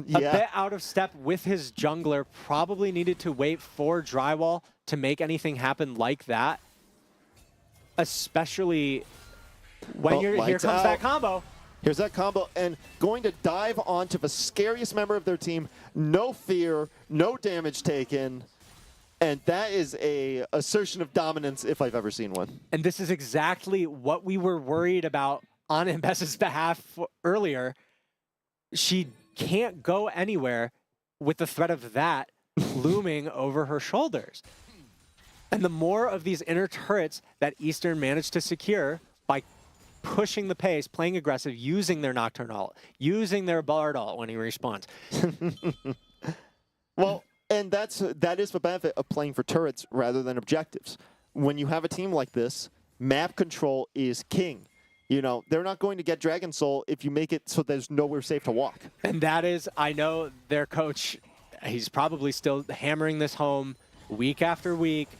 Yeah. A bit out of step with his jungler. Probably needed to wait for Drywall to make anything happen like that. Especially when here comes that combo. Here's that combo, and going to dive onto the scariest member of their team. No fear, no damage taken, and that is a assertion of dominance if I've ever seen one. And this is exactly what we were worried about on Mbessa's behalf earlier. She can't go anywhere with the threat of that looming over her shoulders. And the more of these inner turrets that Eastern managed to secure by pushing the pace, playing aggressive, using their Nocturne ult, using their Bard ult when he respawns. Well, and that is the benefit of playing for turrets rather than objectives. When you have a team like this, map control is king. You know, they're not going to get Dragon Soul if you make it so there's nowhere safe to walk. And that is, I know their coach, he's probably still hammering this home week after week,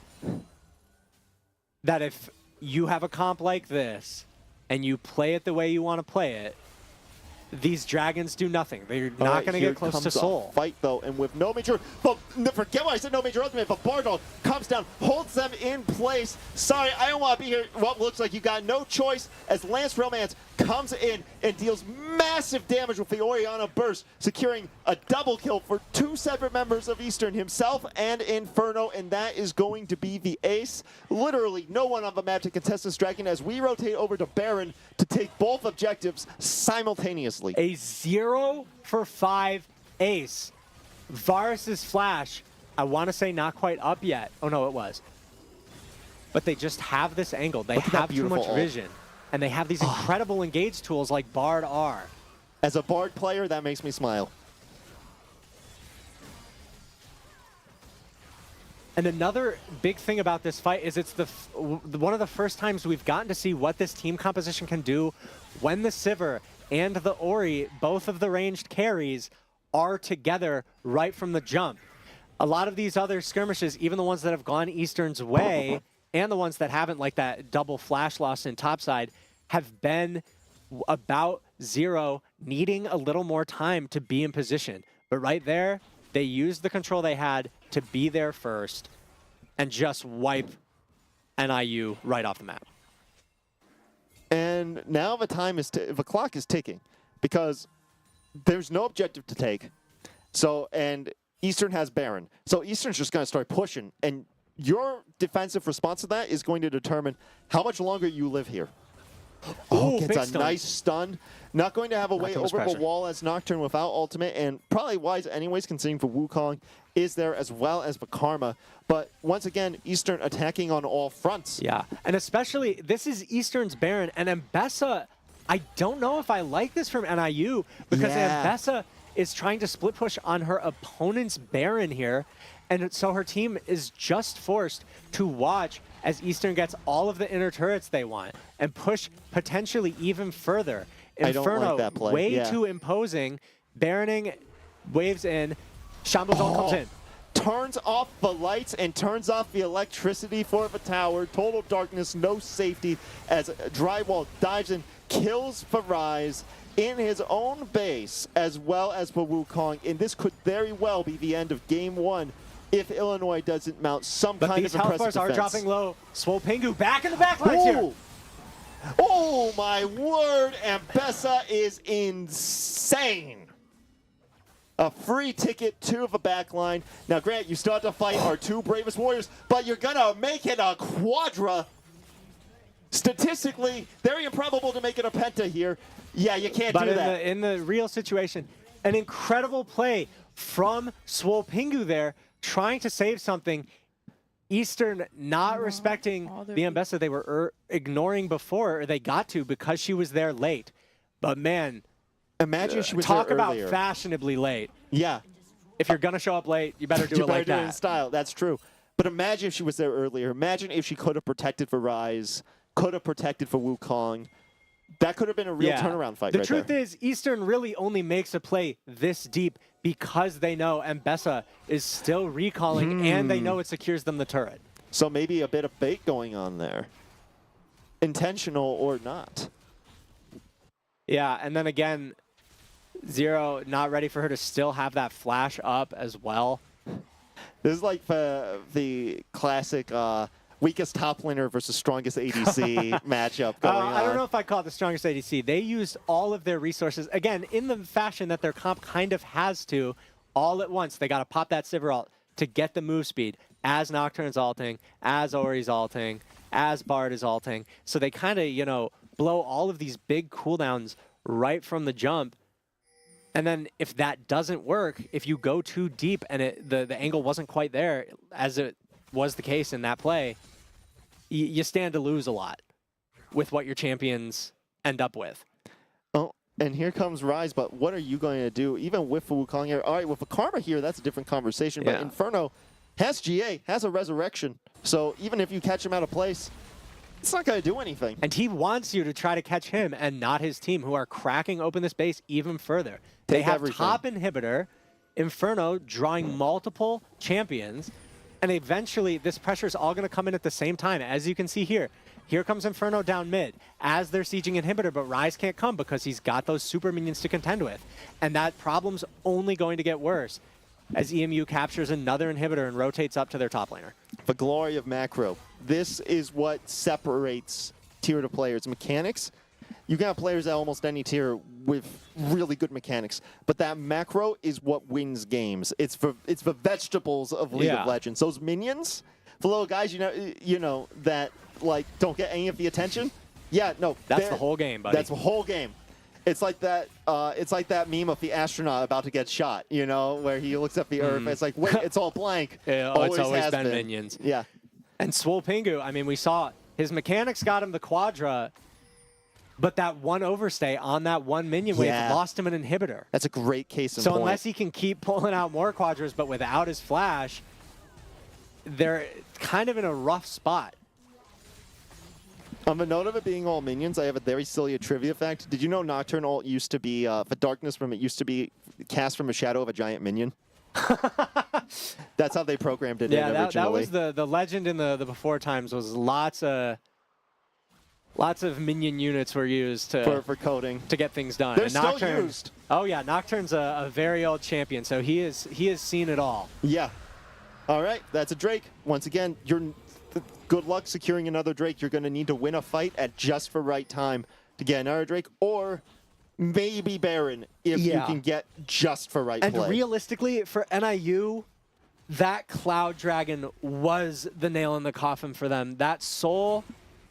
that if you have a comp like this, and you play it the way you want to play it, these dragons do nothing. They're not going to get close to Soul. Fight though, and with no major, but forget what I said. No major ultimate. But Bardol comes down, holds them in place. Sorry, I don't want to be here. What looks like you got no choice as Lance Romance comes in and deals massive damage with the Orianna burst, securing a double kill for two separate members of Eastern, himself and Inferno, and that is going to be the ace. Literally no one on the map to contest this dragon as we rotate over to Baron to take both objectives simultaneously. A 0 for 5 ace. Varus's flash, I want to say not quite up yet. Oh no, it was. But they just have this angle. They have too much vision. And they have these incredible engage tools like Bard R. As a Bard player, that makes me smile. And another big thing about this fight is it's one of the first times we've gotten to see what this team composition can do when the Sivir and the Ori, both of the ranged carries, are together right from the jump. A lot of these other skirmishes, even the ones that have gone Eastern's way, and the ones that haven't, like that double flash loss in topside, have been about Zero needing a little more time to be in position. But right there, they used the control they had to be there first and just wipe NIU right off the map. And now the clock is ticking because there's no objective to take. So, and Eastern has Baron. So Eastern's just going to start pushing, and your defensive response to that is going to determine how much longer you live here. Oh, gets a nice stun. Not going to have a way over the wall as Nocturne without ultimate, and probably wise anyways, considering for Wukong is there as well as the Karma. But once again, Eastern attacking on all fronts. Yeah, and especially, this is Eastern's Baron, and Mbessa, I don't know if I like this from NIU, because Mbessa is trying to split push on her opponent's Baron here, and so her team is just forced to watch as Eastern gets all of the inner turrets they want and push potentially even further. Inferno, I don't like that play. Way too imposing. Baroning, waves in, Shambo's ult comes in. Turns off the lights and turns off the electricity for the tower. Total darkness, no safety as Drywall dives in, kills Faraz in his own base as well as for Wukong. And this could very well be the end of game one if Illinois doesn't mount some kind of impressive defense. But these health bars are dropping low. Swole Pingu back in the backlines here. Oh my word, Mbessa is insane. A free ticket to the backline. Now, Grant, you still have to fight our two bravest warriors, but you're going to make it a quadra. Statistically, very improbable to make it a penta here. Yeah, you can't do that. But in the real situation, an incredible play from Swole Pingu there, trying to save something. Eastern not respecting the Mbessa they were ignoring before, or they got to because she was there late. But man, imagine if she was talk there about earlier. Fashionably late. Yeah. If you're going to show up late, you better do it like do that. it in style. That's true. But imagine if she was there earlier. Imagine if she could have protected for Rise, could have protected for Wukong. that could have been a real turnaround fight The right truth there. is, Eastern really only makes a play this deep because they know Mbessa is still recalling and they know it secures them the turret. So maybe a bit of bait going on there. Intentional or not. Yeah, and then again, Zero not ready for her to still have that flash up as well. This is like the classic weakest top laner versus strongest ADC matchup going on. I don't know if I call it the strongest ADC. They used all of their resources, again, in the fashion that their comp kind of has to, all at once. They got to pop that Sivir ult to get the move speed as Nocturne's ulting, as Ori's ulting, as Bard is ulting. So they kind of, you know, blow all of these big cooldowns right from the jump. And then if that doesn't work, if you go too deep and the angle wasn't quite there, as it was the case in that play, you stand to lose a lot with what your champions end up with. Oh, and here comes Rise, but what are you going to do? Even with Wukong here. All right, with a Karma here, that's a different conversation, but Inferno has GA, has a Resurrection. So even if you catch him out of place, it's not going to do anything. And he wants you to try to catch him and not his team, who are cracking open this base even further. They have everything. top inhibitor, Inferno drawing multiple champions, and eventually this pressure is all going to come in at the same time. As you can see here, here comes Inferno down mid as they're sieging inhibitor, but Rise can't come because he's got those super minions to contend with. And that problem's only going to get worse as EMU captures another inhibitor and rotates up to their top laner. The glory of macro. This is what separates tier to players. Mechanics, you can have players at almost any tier with really good mechanics, but that macro is what wins games. It's the vegetables of League of Legends. Those minions, the little guys, you know that like don't get any of the attention. Yeah, no, that's the whole game, buddy. That's the whole game. It's like that. It's like that meme of the astronaut about to get shot. You know, where he looks at the Earth. And it's like, wait, it's all blank. It's always been minions. Yeah. And Swolpingu, I mean, we saw his mechanics got him the Quadra, but that one overstay on that one minion wave lost him an inhibitor. That's a great case in point. So unless he can keep pulling out more Quadras, but without his flash, they're kind of in a rough spot. On the note of it being all minions, I have a very silly trivia fact. Did you know Nocturne ult used to be, the darkness from it used to be cast from a shadow of a giant minion? That's how they programmed it in originally. Yeah, that was the legend in the before times, was lots of minion units were used for coding to get things done. They're and still Nocturne, used. Oh yeah, Nocturne's a very old champion, so he has seen it all. Yeah. All right, that's a Drake. Once again, good luck securing another Drake. You're going to need to win a fight at just the right time to get another Drake, or maybe Baron if you can get just for right and play. Realistically, for NIU, that Cloud Dragon was the nail in the coffin for them. That Soul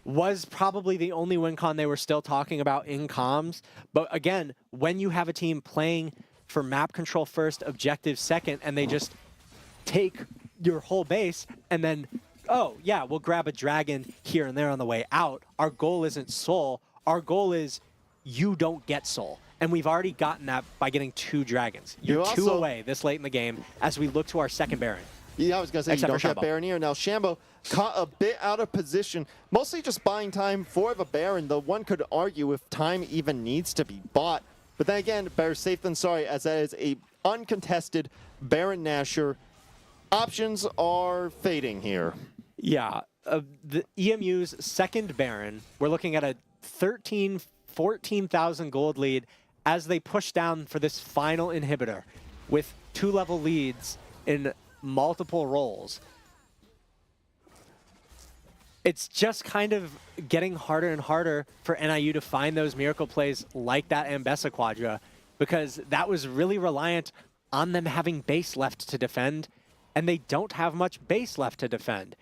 was probably the only win con they were still talking about in comms. But again, when you have a team playing for map control first, objective second, and they just take your whole base and then, oh yeah, we'll grab a dragon here and there on the way out. Our goal isn't Soul. Our goal is you don't get Soul. And we've already gotten that by getting 2 dragons. You're two away this late in the game as we look to our second Baron. Yeah, I was going to say, you don't get Baron here. Now, Shambo caught a bit out of position, mostly just buying time for the Baron, though one could argue if time even needs to be bought. But then again, better safe than sorry, as that is a uncontested Baron Nashor. Options are fading here. Yeah, the EMU's second Baron, we're looking at a 14,000 gold lead as they push down for this final inhibitor with 2-level leads in multiple roles. It's just kind of getting harder and harder for NIU to find those miracle plays like that Mbessa Quadra, because that was really reliant on them having base left to defend, and they don't have much base left to defend.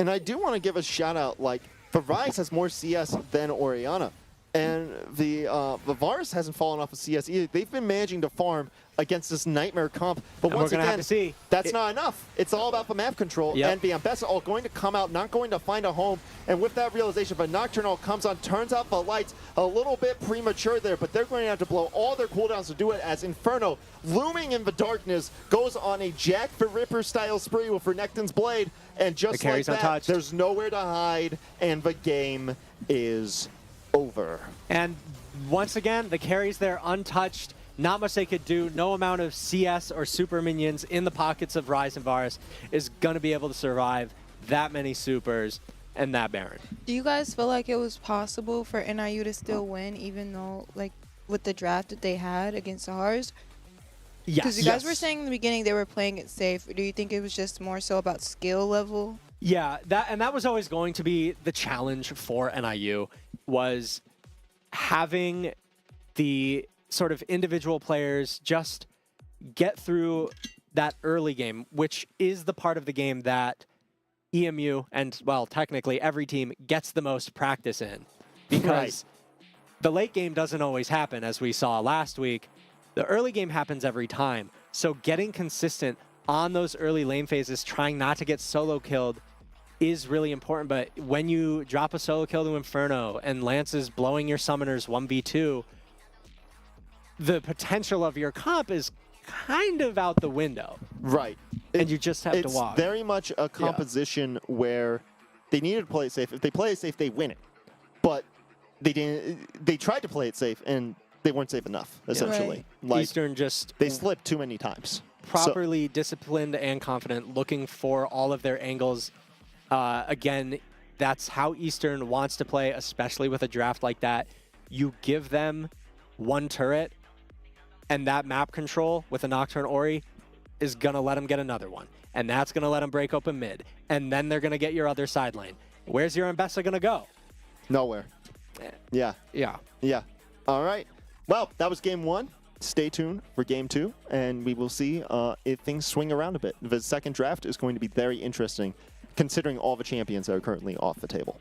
And I do want to give a shout out, like, Rise has more CS than Orianna. And the Varus hasn't fallen off of CS either. They've been managing to farm against this nightmare comp. But once again, that's not enough. It's all about the map control. And the Mbessa all going to come out, not going to find a home. And with that realization, if a Nocturnal comes on, turns out the lights a little bit premature there, but they're going to have to blow all their cooldowns to do it as Inferno, looming in the darkness, goes on a Jack the Ripper style spree with Renekton's Blade. And just like that, there's nowhere to hide, and the game is over. And once again, the carries there untouched. Not much they could do. No amount of CS or super minions in the pockets of Ryze and Varus is going to be able to survive that many supers and that Baron. Do you guys feel like it was possible for NIU to still win, even though, like, with the draft that they had against ours? Yes. Because you guys were saying in the beginning they were playing it safe. Do you think it was just more so about skill level? Yeah, that was always going to be the challenge for NIU, was having the sort of individual players just get through that early game, which is the part of the game that EMU and, well, technically every team gets the most practice in. Because the late game doesn't always happen, as we saw last week. The early game happens every time. So getting consistent on those early lane phases, trying not to get solo killed, is really important. But when you drop a solo kill to Inferno and Lance is blowing your summoners 1v2, the potential of your comp is kind of out the window. Right. And you just have to walk. It's very much a composition where they needed to play it safe. If they play it safe, they win it. But they didn't. They tried to play it safe, and they weren't safe enough, essentially. Right. Like, Eastern just they slipped too many times. properly disciplined and confident, looking for all of their angles. Again, that's how Eastern wants to play, especially with a draft like that. You give them one turret, and that map control with a Nocturne Ori is going to let them get another one. And that's going to let them break open mid. And then they're going to get your other side lane. Where's your Mbessa going to go? Nowhere. Yeah. Yeah. Yeah. All right. Well, that was game one. Stay tuned for game two, and we will see if things swing around a bit. The second draft is going to be very interesting, considering all the champions that are currently off the table.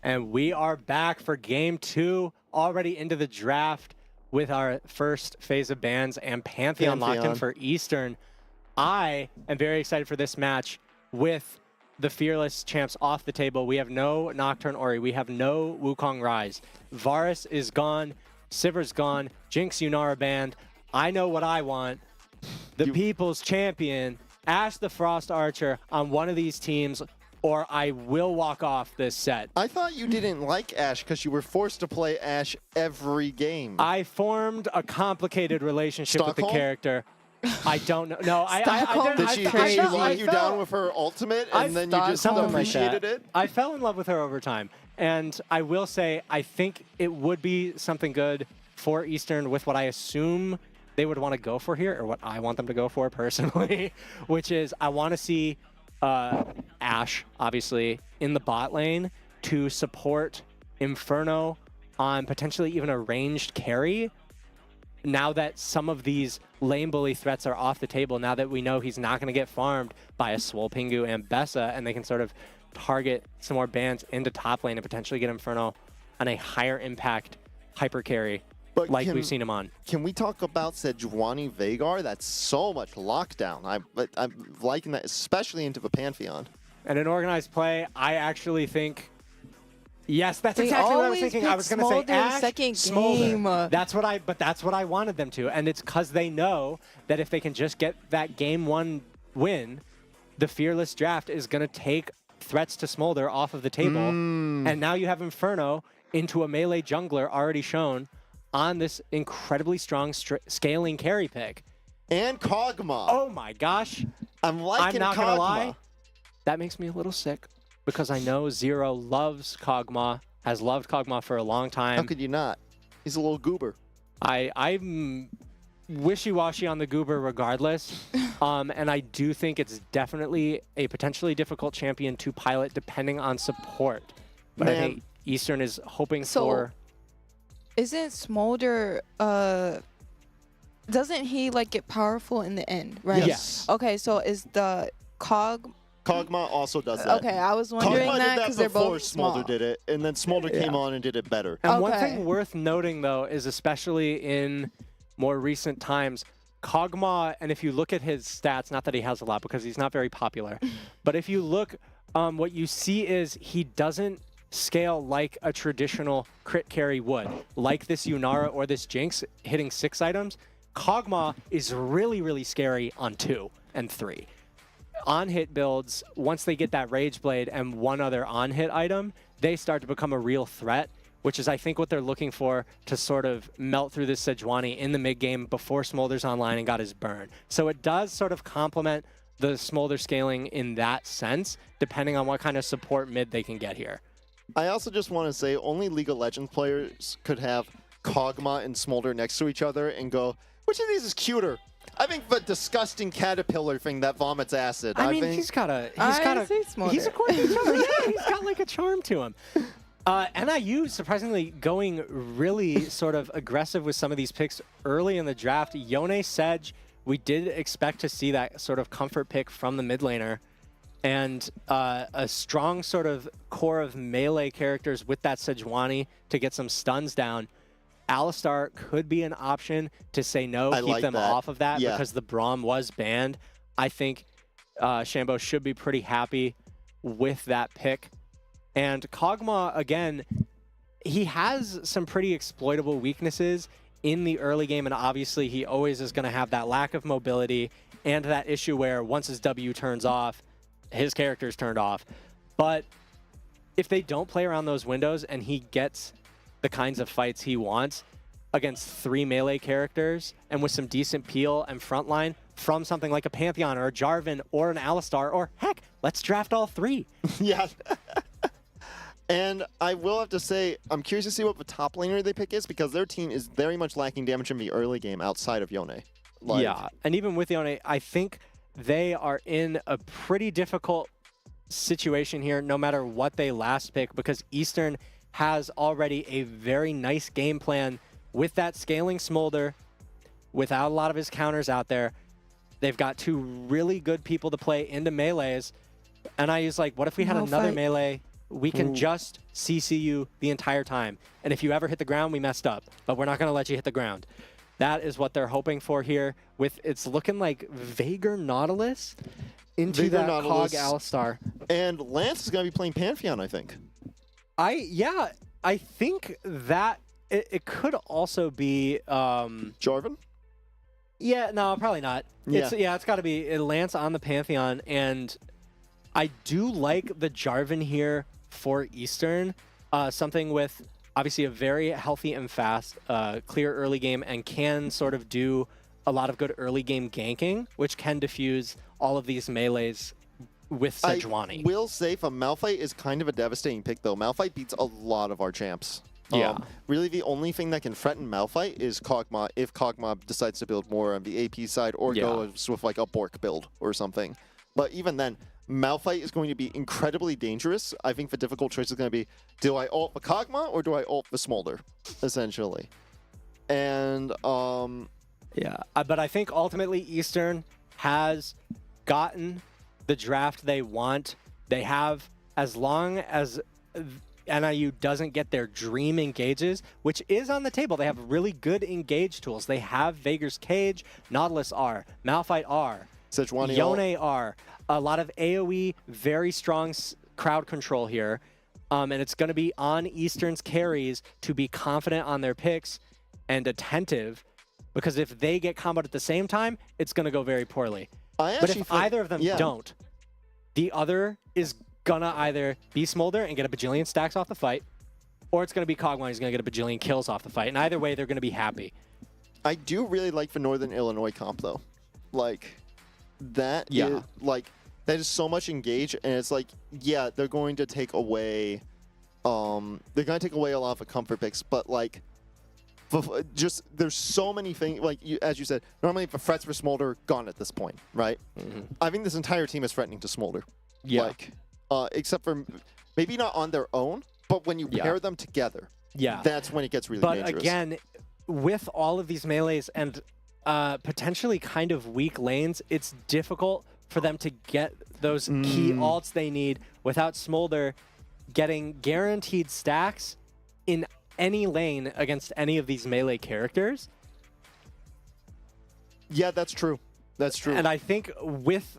And we are back for game 2, already into the draft with our first phase of bans and Pantheon locked in for Eastern. I am very excited for this match with the Fearless champs off the table. We have no Nocturne Ori. We have no Wukong Rise. Varus is gone. Sivir's gone. Jinx Yunara banned. I know what I want. The People's Champion, Ashe the Frost Archer on one of these teams, or I will walk off this set. I thought you didn't like Ashe because you were forced to play Ashe every game. I formed a complicated relationship with the character. I don't know. No, Did she lock you down with her ultimate and then you just appreciated it? I fell in love with her over time. And I will say, I think it would be something good for Eastern with what I assume they would want to go for here, or what I want them to go for personally, which is I want to see Ashe, obviously, in the bot lane to support Inferno on potentially even a ranged carry. Now that some of these lane bully threats are off the table, now that we know he's not going to get farmed by a Swolpingu and Bessa, and they can sort of target some more bans into top lane and potentially get Inferno on a higher impact hyper carry like we've seen him on. Can we talk about Sejuani Veigar? That's so much lockdown. I'm liking that, especially into the Pantheon. And in organized play, I actually think... Yes, that's exactly what I was thinking. I was going to say Ashe, second Smolder. game. That's what I wanted them to, and it's because they know that if they can just get that game 1 win, the Fearless draft is going to take threats to Smolder off of the table, and now you have Inferno into a melee jungler already shown on this incredibly strong scaling carry pick. And Kog'Maw. Oh my gosh. I'm liking not Kog'Maw. Gonna lie, that makes me a little sick. Because I know Zero loves Kog'Maw, has loved Kog'Maw for a long time. How could you not? He's a little goober. I'm wishy-washy on the goober regardless. And I do think it's definitely a potentially difficult champion to pilot depending on support. But I think Eastern is hoping for... Isn't Smolder... doesn't he like get powerful in the end, right? Yes. Okay, so is the Kog'Maw also does that. Okay, I was wondering that because they're both small. Smolder did it, and then Smolder came on and did it better. And one thing worth noting, though, is especially in more recent times, Kog'Maw, and if you look at his stats, not that he has a lot because he's not very popular, but if you look, what you see is he doesn't scale like a traditional crit carry would, like this Yunara or this Jinx hitting 6 items. Kog'Maw is really, really scary on 2 and 3. On-hit builds, once they get that Rage Blade and one other on-hit item, they start to become a real threat, which is, I think, what they're looking for to sort of melt through this Sejuani in the mid-game before Smolder's online and got his burn. So it does sort of complement the Smolder scaling in that sense, depending on what kind of support mid they can get here. I also just want to say only League of Legends players could have Kog'Maw and Smolder next to each other and go, which of these is cuter? I think the disgusting caterpillar thing that vomits acid. I mean, he's got a he's a quirky charm. Yeah, he's got like a charm to him. NIU surprisingly going really sort of aggressive with some of these picks early in the draft. Yone, Sedge, we did expect to see that sort of comfort pick from the mid laner, and a strong sort of core of melee characters with that Sejuani to get some stuns down. Alistar could be an option to say no, keep them off of that because the Braum was banned. I think Shambo should be pretty happy with that pick. And Kog'Maw, again, he has some pretty exploitable weaknesses in the early game, and obviously he always is going to have that lack of mobility and that issue where once his W turns off, his character's turned off. But if they don't play around those windows and he gets the kinds of fights he wants against 3 melee characters and with some decent peel and frontline from something like a Pantheon or a Jarvan or an Alistar, or heck, let's draft all 3. Yeah. And I will have to say, I'm curious to see what the top laner they pick is because their team is very much lacking damage in the early game outside of Yone. Yeah, and even with Yone, I think they are in a pretty difficult situation here no matter what they last pick, because Eastern has already a very nice game plan with that scaling Smolder without a lot of his counters out there. They've got 2 really good people to play into melees. And I was like, what if we had another melee we can just CC you the entire time. And if you ever hit the ground, we messed up. But we're not going to let you hit the ground. That is what they're hoping for here. With it's looking like Vager Nautilus into Vager that Nautilus. Cog Alistar. And Lance is going to be playing Pantheon, I think. I think that it could also be Jarvan? yeah, no, probably not. Yeah. It's got to be Lance on the Pantheon, and I do like the Jarvan here for Eastern. Something with obviously a very healthy and fast, clear early game, and can sort of do a lot of good early game ganking, which can diffuse all of these melees with Sejuani. I will say for Malphite is kind of a devastating pick, though. Malphite beats a lot of our champs. Yeah. Really, the only thing that can threaten Malphite is Kog'Maw, if Kog'Maw decides to build more on the AP side or go with like a Bork build or something. But even then, Malphite is going to be incredibly dangerous. I think the difficult choice is going to be, do I ult the Kog'Maw or do I ult the Smolder, essentially? And, yeah, but I think ultimately Eastern has gotten the draft they want. They have, as long as NIU doesn't get their dream engages, which is on the table. They have really good engage tools. They have Vager's Cage, Nautilus R, Malphite R, Sejuani Yone R, a lot of AoE, very strong crowd control here. And it's going to be on Eastern's carries to be confident on their picks and attentive, because if they get comboed at the same time, it's going to go very poorly. But if either of them don't, the other is gonna either be Smolder and get a bajillion stacks off the fight, or it's gonna be Kog'Maw who's gonna get a bajillion kills off the fight. And either way, they're gonna be happy. I do really like the Northern Illinois comp, though. Like, that is, like, that is so much engage, and it's like, yeah, they're going to take away, a lot of the comfort picks, but like, just there's so many things, like as you said, normally if the threats for Smolder gone at this point, right? I think this entire team is threatening to Smolder. Yeah. Like, except for maybe not on their own, but when you pair them together, that's when it gets really dangerous. But again, with all of these melees and potentially kind of weak lanes, it's difficult for them to get those key ults they need without Smolder getting guaranteed stacks in any lane against any of these melee characters. Yeah, that's true. That's true. And I think with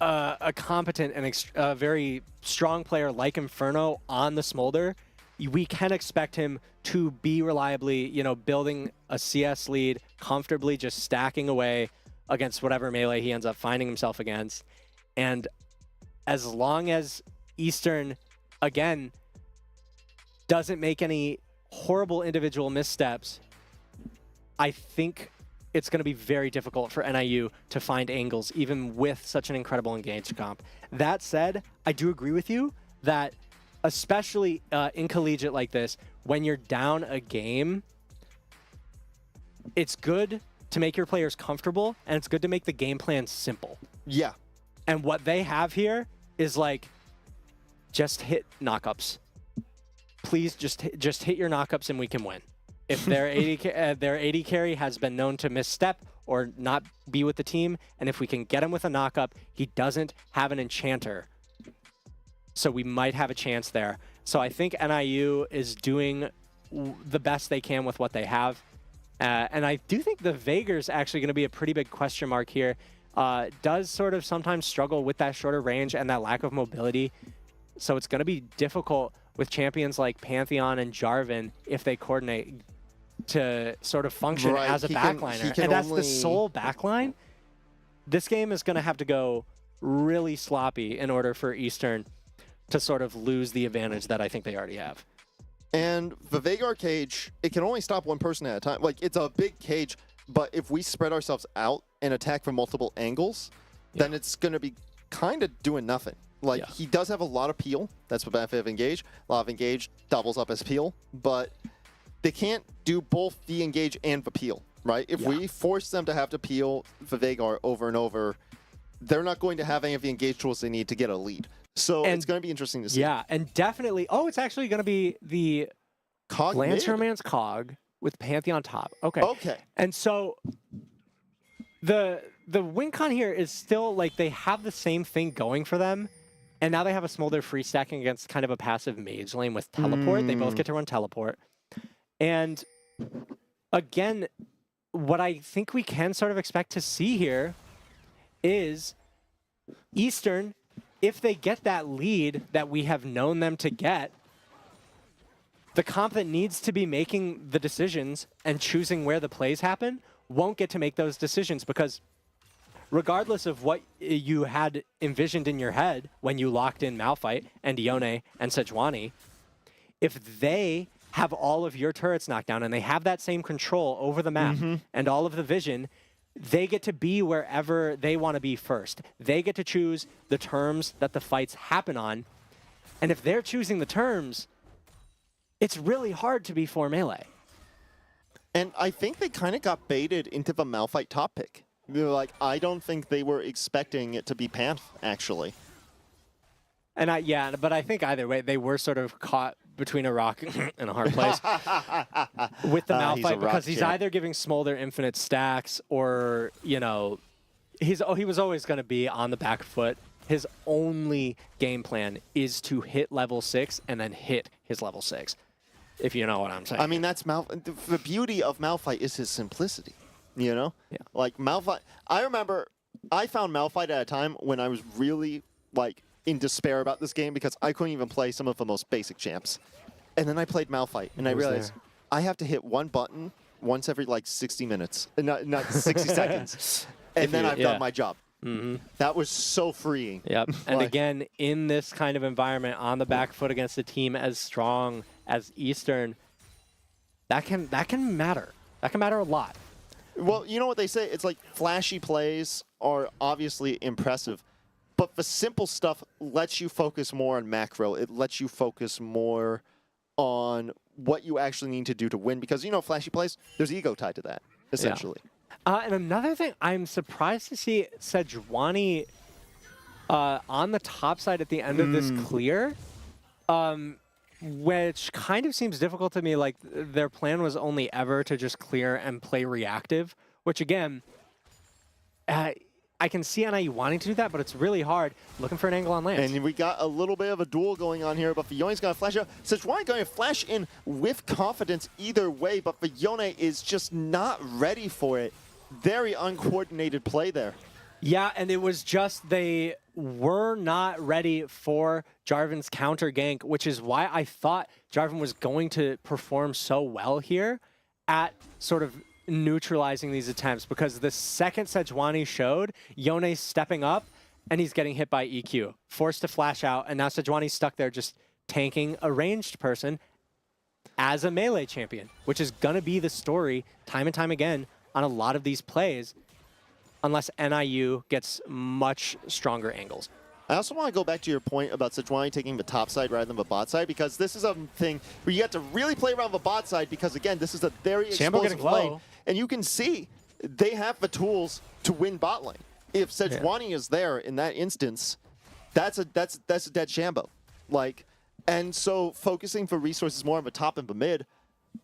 a competent and very strong player like Inferno on the Smolder, we can expect him to be reliably, building a CS lead comfortably, just stacking away against whatever melee he ends up finding himself against. And as long as Eastern, again, doesn't make any horrible individual missteps, I think it's going to be very difficult for NIU to find angles, even with such an incredible engaged comp. That said, I do agree with you that, especially in collegiate like this, when you're down a game, it's good to make your players comfortable, and it's good to make the game plan simple. Yeah. And what they have here is like, just hit knockups. Please just hit your knockups and we can win. If their AD carry has been known to misstep or not be with the team, and if we can get him with a knockup, he doesn't have an enchanter. So we might have a chance there. So I think NIU is doing the best they can with what they have. And I do think the Vager's actually going to be a pretty big question mark here. Does sort of sometimes struggle with that shorter range and that lack of mobility. So it's going to be difficult with champions like Pantheon and Jarvan if they coordinate to sort of function as a backliner. And that's the sole backline. This game is going to have to go really sloppy in order for Eastern to sort of lose the advantage that I think they already have. And the Vagar cage, it can only stop one person at a time. Like, it's a big cage, but if we spread ourselves out and attack from multiple angles, then it's going to be kind of doing nothing. Like, he does have a lot of peel. That's the benefit of Engage. A lot of Engage doubles up as peel, but they can't do both the Engage and the peel, right? If we force them to have to peel the Vagar over and over, they're not going to have any of the Engage tools they need to get a lead. So it's going to be interesting to see. Yeah, and definitely, it's actually going to be the Cog Lancerman's Cog with Pantheon top. Okay. Okay. And so the win con here is still like they have the same thing going for them. And now they have a Smolder free stacking against kind of a passive mage lane with teleport. They both get to run teleport. And again, what I think we can sort of expect to see here is Eastern, if they get that lead that we have known them to get, the comp that needs to be making the decisions and choosing where the plays happen won't get to make those decisions, because regardless of what you had envisioned in your head when you locked in Malphite and Yone and Sejuani, if they have all of your turrets knocked down and they have that same control over the map and all of the vision, they get to be wherever they want to be first. They get to choose the terms that the fights happen on. And if they're choosing the terms, it's really hard to be 4 melee. And I think they kind of got baited into the Malphite top pick. They're like, I don't think they were expecting it to be Panth, actually. And but I think either way, they were sort of caught between a rock and a hard place with the Malphite, because he's either giving Smolder infinite stacks or, you know, he was always going to be on the back foot. His only game plan is to hit level 6 and then hit his level 6, if you know what I'm saying. I mean, that's the beauty of Malphite is his simplicity, you know? Yeah. Like, Malphite, I remember I found Malphite at a time when I was really, like, in despair about this game because I couldn't even play some of the most basic champs. And then I played Malphite, and I realized I have to hit one button once every, like, 60 minutes. Not 60 seconds. And then I've done my job. That was so freeing. Yep. And again, in this kind of environment, on the back foot against a team as strong as Eastern, that can matter. That can matter a lot. Well, you know what they say? It's like flashy plays are obviously impressive, but the simple stuff lets you focus more on macro. It lets you focus more on what you actually need to do to win, because, you know, flashy plays, there's ego tied to that, essentially. And another thing, I'm surprised to see Sejuani on the top side at the end of this clear, which kind of seems difficult to me. Like, their plan was only ever to just clear and play reactive, which, again, I can see NIU wanting to do that, but it's really hard looking for an angle on Lance. And we got a little bit of a duel going on here, but Fione's going to flash out. Sejuani going to flash in with confidence either way, but Fione is just not ready for it. Very uncoordinated play there. Yeah, and it was just they were not ready for Jarvan's counter gank, which is why I thought Jarvan was going to perform so well here at sort of neutralizing these attempts, because the second Sejuani showed, Yone's stepping up and he's getting hit by EQ, forced to flash out, and now Sejuani's stuck there just tanking a ranged person as a melee champion, which is going to be the story time and time again on a lot of these plays, unless NIU gets much stronger angles. I also want to go back to your point about Sejuani taking the top side rather than the bot side, because this is a thing where you have to really play around the bot side, because, again, this is a very explosive lane. And you can see they have the tools to win bot lane. If Sejuani is there in that instance, that's a dead Shambo. Like, and so focusing for resources more on the top and the mid,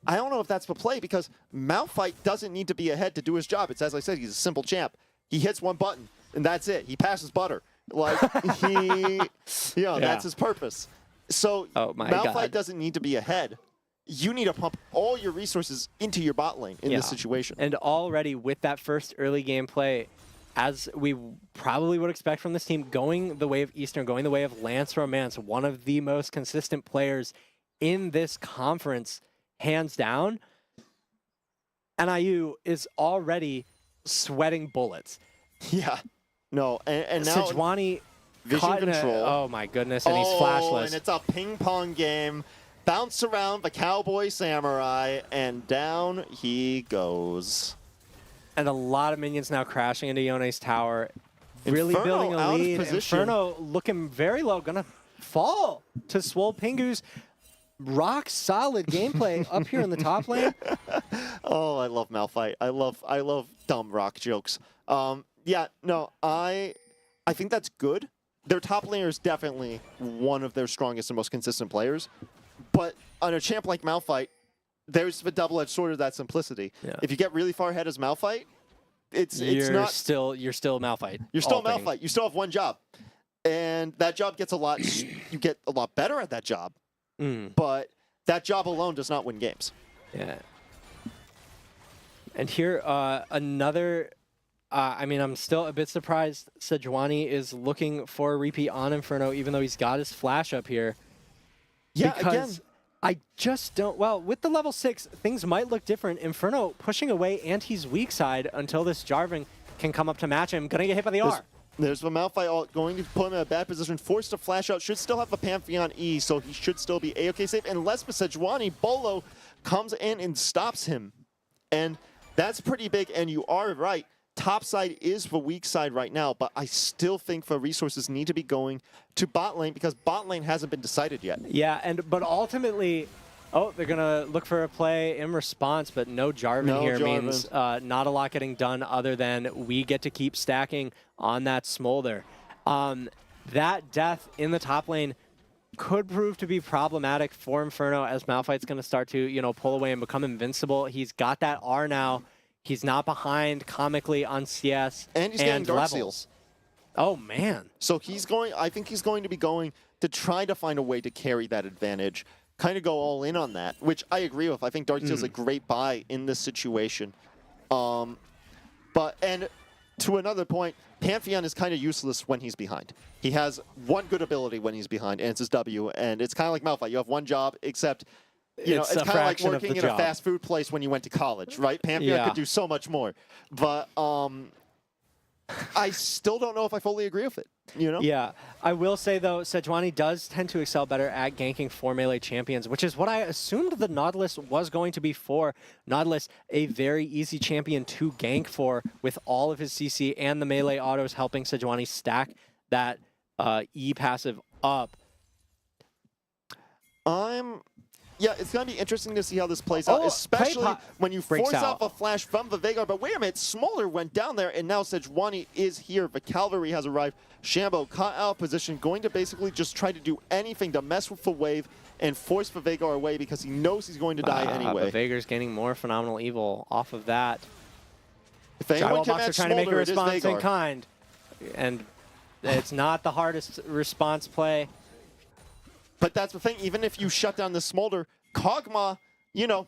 I don't know if that's the play, because Malphite doesn't need to be ahead to do his job. It's, as I said, he's a simple champ. He hits one button, and that's it. He passes butter. Like, that's his purpose. So Malphite doesn't need to be ahead. You need to pump all your resources into your bot lane in this situation. And already with that first early gameplay, as we probably would expect from this team, going the way of Eastern, going the way of Lance Romance, one of the most consistent players in this conference, hands down, NIU is already sweating bullets. Yeah. No, and now Sejuani vision control. Oh my goodness, and he's flashless. And it's a ping pong game. Bounce around the Cowboy Samurai, and down he goes. And a lot of minions now crashing into Yone's tower. Really Inferno building a out of lead. position. Inferno looking very low, gonna fall to Swole Pingu's rock solid gameplay up here in the top lane. Oh, I love Malphite. I love dumb rock jokes. Yeah, no, I think that's good. Their top laner is definitely one of their strongest and most consistent players. But on a champ like Malphite, there's the double-edged sword of that simplicity. Yeah. If you get really far ahead as Malphite, it's not. You're still Malphite. You're still Malphite. You still have one job. And that job gets you get a lot better at that job, but that job alone does not win games. Yeah. And here, another, I mean, I'm still a bit surprised Sejuani is looking for a repeat on Inferno, even though he's got his flash up here. Yeah, because again, I just don't, well, with the level 6, things might look different. Inferno pushing away, and he's weak side until this Jarvan can come up to match him. Gonna get hit by the R. There's the Malphite ult going to put him in a bad position, forced to flash out, should still have a Pantheon E, so he should still be A-OK safe, unless Sejuani Bolo comes in and stops him. And that's pretty big, and you are right. Top side is the weak side right now, but I still think the resources need to be going to bot lane because bot lane hasn't been decided yet. Yeah, but ultimately, oh, they're gonna look for a play in response, but no Jarvan here means not a lot getting done other than we get to keep stacking on that Smolder. That death in the top lane could prove to be problematic for Inferno as Malphite's gonna start to, you know, pull away and become invincible. He's got that R now. He's not behind comically on CS and he's getting Dark levels. Seals. Oh, man. So he's going, I think he's going to be going to try to find a way to carry that advantage, kind of go all in on that, which I agree with. I think Dark Seal's a great buy in this situation. And to another point, Pantheon is kind of useless when he's behind. He has one good ability when he's behind, and it's his W, and it's kind of like Malphite. You have one job, except you know, it's kind of like working in a fast food place when you went to college, right? Pantheon could do so much more. But I still don't know if I fully agree with it, you know? Yeah. I will say, though, Sejuani does tend to excel better at ganking for melee champions, which is what I assumed the Nautilus was going to be for. Nautilus, a very easy champion to gank for with all of his CC and the melee autos helping Sejuani stack that E passive up. Yeah, it's going to be interesting to see how this plays out, especially when you force out a flash from the Veigar. But wait a minute, Smolder went down there, and now Sejuani is here. The cavalry has arrived. Shambo caught out of position, going to basically just try to do anything to mess with the wave and force the Veigar away because he knows he's going to die anyway. But Veigar's gaining more phenomenal evil off of that. If anyone can match trying to make a Smolder, response in kind, and it's not the hardest response play. But that's the thing, even if you shut down the Smolder, Kog'Maw, you know,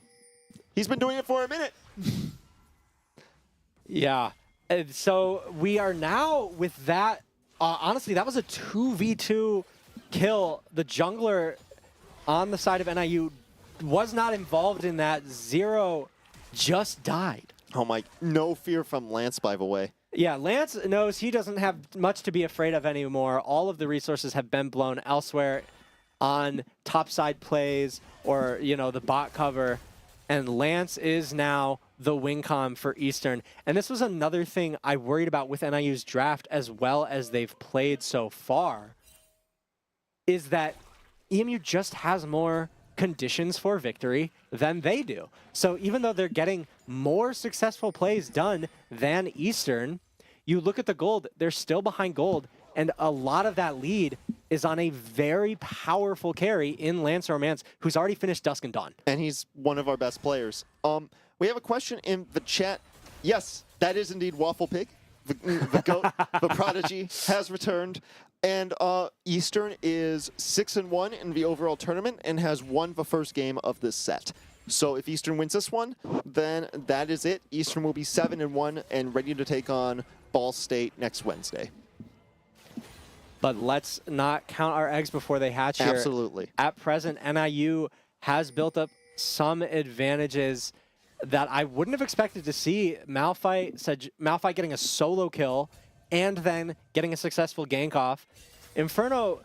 he's been doing it for a minute. Yeah. And so we are now with that. Honestly, that was a 2v2 kill. The jungler on the side of NIU was not involved in that. Zero just died. Oh my, no fear from Lance, by the way. Yeah, Lance knows he doesn't have much to be afraid of anymore. All of the resources have been blown elsewhere on topside plays or, you know, the bot cover. And Lance is now the wing comm for Eastern. And this was another thing I worried about with NIU's draft as well as they've played so far, is that EMU just has more conditions for victory than they do. So even though they're getting more successful plays done than Eastern, you look at the gold, they're still behind gold. And a lot of that lead is on a very powerful carry in Lance Romance, who's already finished Dusk and Dawn. And he's one of our best players. We have a question in the chat. Yes, that is indeed Waffle Pig. The GOAT, the prodigy, has returned. And Eastern is 6-1 in the overall tournament and has won the first game of this set. So if Eastern wins this one, then that is it. Eastern will be 7-1 and ready to take on Ball State next Wednesday. But let's not count our eggs before they hatch here. Absolutely. At present, NIU has built up some advantages that I wouldn't have expected to see. Malphite getting a solo kill and then getting a successful gank off. Inferno,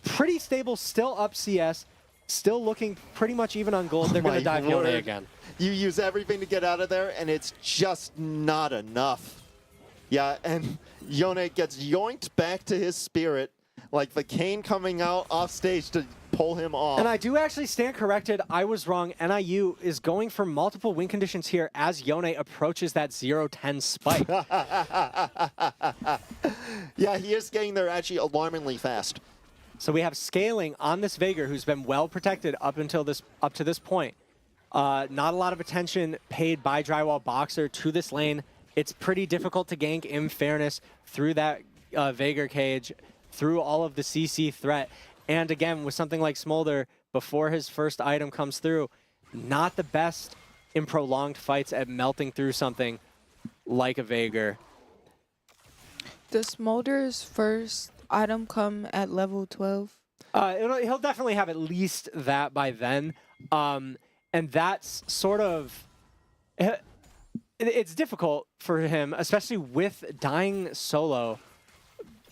pretty stable, still up CS, still looking pretty much even on gold. They're going to dive Yone again. You use everything to get out of there, and it's just not enough. Yeah, and Yone gets yoinked back to his spirit, like the cane coming out off stage to pull him off. And I do actually stand corrected. I was wrong. NIU is going for multiple win conditions here as Yone approaches that 0-10 spike. Yeah, he is getting there actually alarmingly fast. So we have scaling on this Veigar, who's been well protected up to this point. Not a lot of attention paid by Drywall Boxer to this lane. It's pretty difficult to gank in fairness through that Veigar cage, through all of the CC threat. And again, with something like Smolder, before his first item comes through, not the best in prolonged fights at melting through something like a Veigar. Does Smolder's first item come at level 12? He'll definitely have at least that by then. And that's sort of... It's difficult for him, especially with dying solo.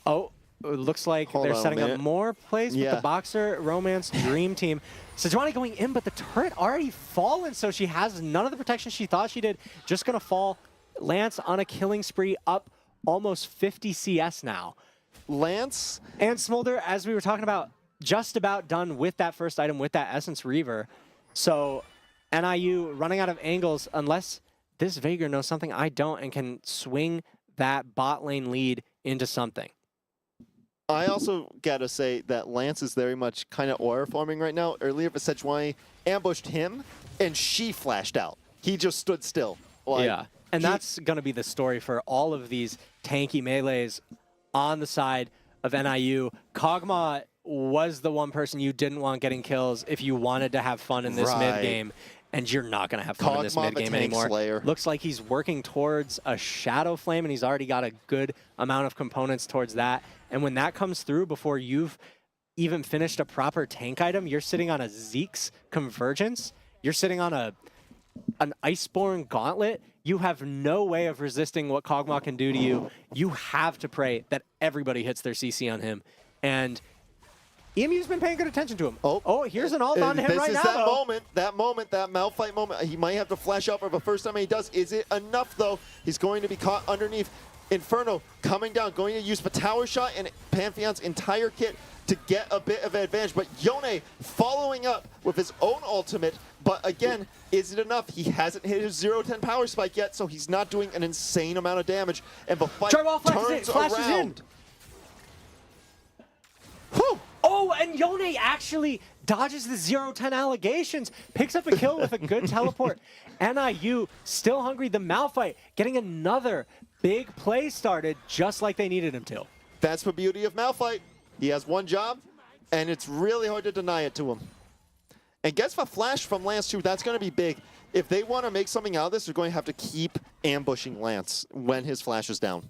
Oh, it looks like Hold they're on a setting up minute. more plays with the Boxer Romance Dream Team. Sejuani going in, but the turret already fallen, so she has none of the protection she thought she did. Just going to fall. Lance on a killing spree, up almost 50 CS now. Lance And Smolder, as we were talking about, just about done with that first item with that Essence Reaver. So NIU running out of angles unless this Veigar knows something I don't and can swing that bot lane lead into something. I also gotta say that Lance is very much kind of aura farming right now. Earlier, Sejuani ambushed him, and she flashed out. He just stood still. Like, Yeah, and that's going to be the story for all of these tanky melees on the side of NIU. Kog'Maw was the one person you didn't want getting kills if you wanted to have fun in this Right. mid-game, and you're not going to have fun in this Kog'Maw, the mid-game tank anymore. slayer. Looks like he's working towards a Shadow Flame, and he's already got a good amount of components towards that. And when that comes through before you've even finished a proper tank item, you're sitting on a Zeke's Convergence, you're sitting on an Iceborne Gauntlet. You have no way of resisting what Kog'Maw can do to you. You have to pray that everybody hits their CC on him. And EMU's been paying good attention to him. Oh, here's an ult on him this right is now, that though. moment, that Malphite moment. He might have to flash up for the first time he does. Is it enough, though? He's going to be caught underneath. Inferno coming down, going to use the tower shot and Pantheon's entire kit to get a bit of an advantage. But Yone following up with his own ultimate. But again, is it enough? He hasn't hit his 0-10 power spike yet, so he's not doing an insane amount of damage. And the fight Drywall turns flashes in. around. Whew. Oh, and Yone actually dodges the 0-10 allegations, picks up a kill with a good teleport. NIU still hungry. The Malphite getting another big play started just like they needed him to. That's the beauty of Malphite. He has one job, and it's really hard to deny it to him. And gets the flash from Lance, too. That's going to be big. If they want to make something out of this, they're going to have to keep ambushing Lance when his flash is down.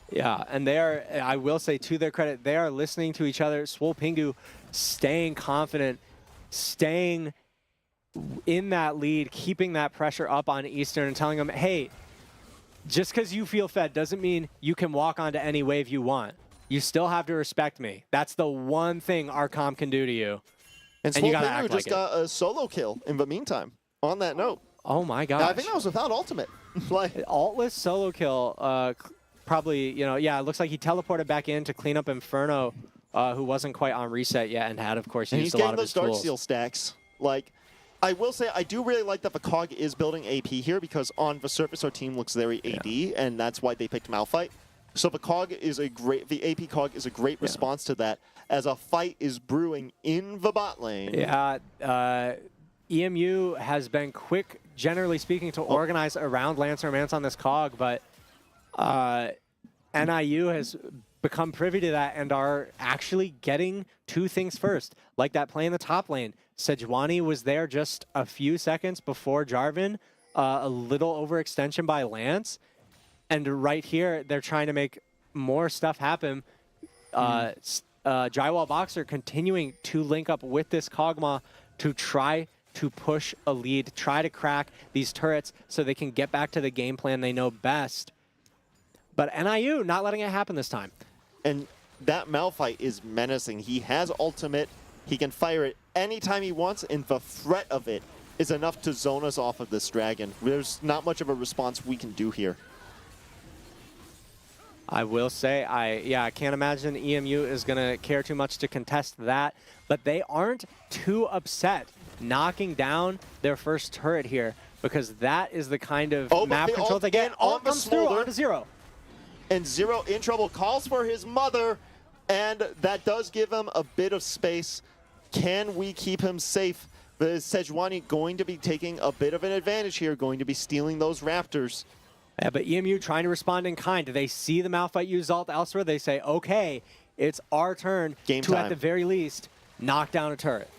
Yeah, and they are, I will say to their credit, they are listening to each other. Swole Pingu staying confident, staying in that lead, keeping that pressure up on Eastern and telling them, hey, just because you feel fed doesn't mean you can walk onto any wave you want. You still have to respect me. That's the one thing our comp can do to you. And you Swole gotta Pingu act just like got a solo kill in the meantime. On that note. Oh my gosh. I think that was without ultimate. Like, Altless solo kill, probably, yeah, it looks like he teleported back in to clean up Inferno, who wasn't quite on reset yet and had, of course, and used he's a lot getting of his those tools. Darksteel stacks. Like, I will say, I do really like that the COG is building AP here because on the surface, our team looks very AD, and that's why they picked Malphite. So the COG is the AP COG is a great response to that as a fight is brewing in the bot lane. Yeah, EMU has been quick, generally speaking, to organize around Lancer Mance on this COG, but NIU has become privy to that and are actually getting two things first, like that play in the top lane. Sejuani was there just a few seconds before Jarvan, a little overextension by Lance, and right here they're trying to make more stuff happen. Drywall Boxer continuing to link up with this Kog'Maw to try to push a lead, try to crack these turrets so they can get back to the game plan they know best. But NIU not letting it happen this time. And that Malphite is menacing. He has ultimate. He can fire it anytime he wants, and the threat of it is enough to zone us off of this dragon. There's not much of a response we can do here. I will say, I can't imagine EMU is going to care too much to contest that, but they aren't too upset knocking down their first turret here because that is the kind of map control they get. On the comes through Smolder. onto Zero. And Zero in trouble, calls for his mother, and that does give him a bit of space. Can we keep him safe? Is Sejuani going to be taking a bit of an advantage here, going to be stealing those Raptors? Yeah, but EMU trying to respond in kind. They see the Malphite use ult elsewhere. They say, okay, it's our turn Game to, time. at the very least, knock down a turret.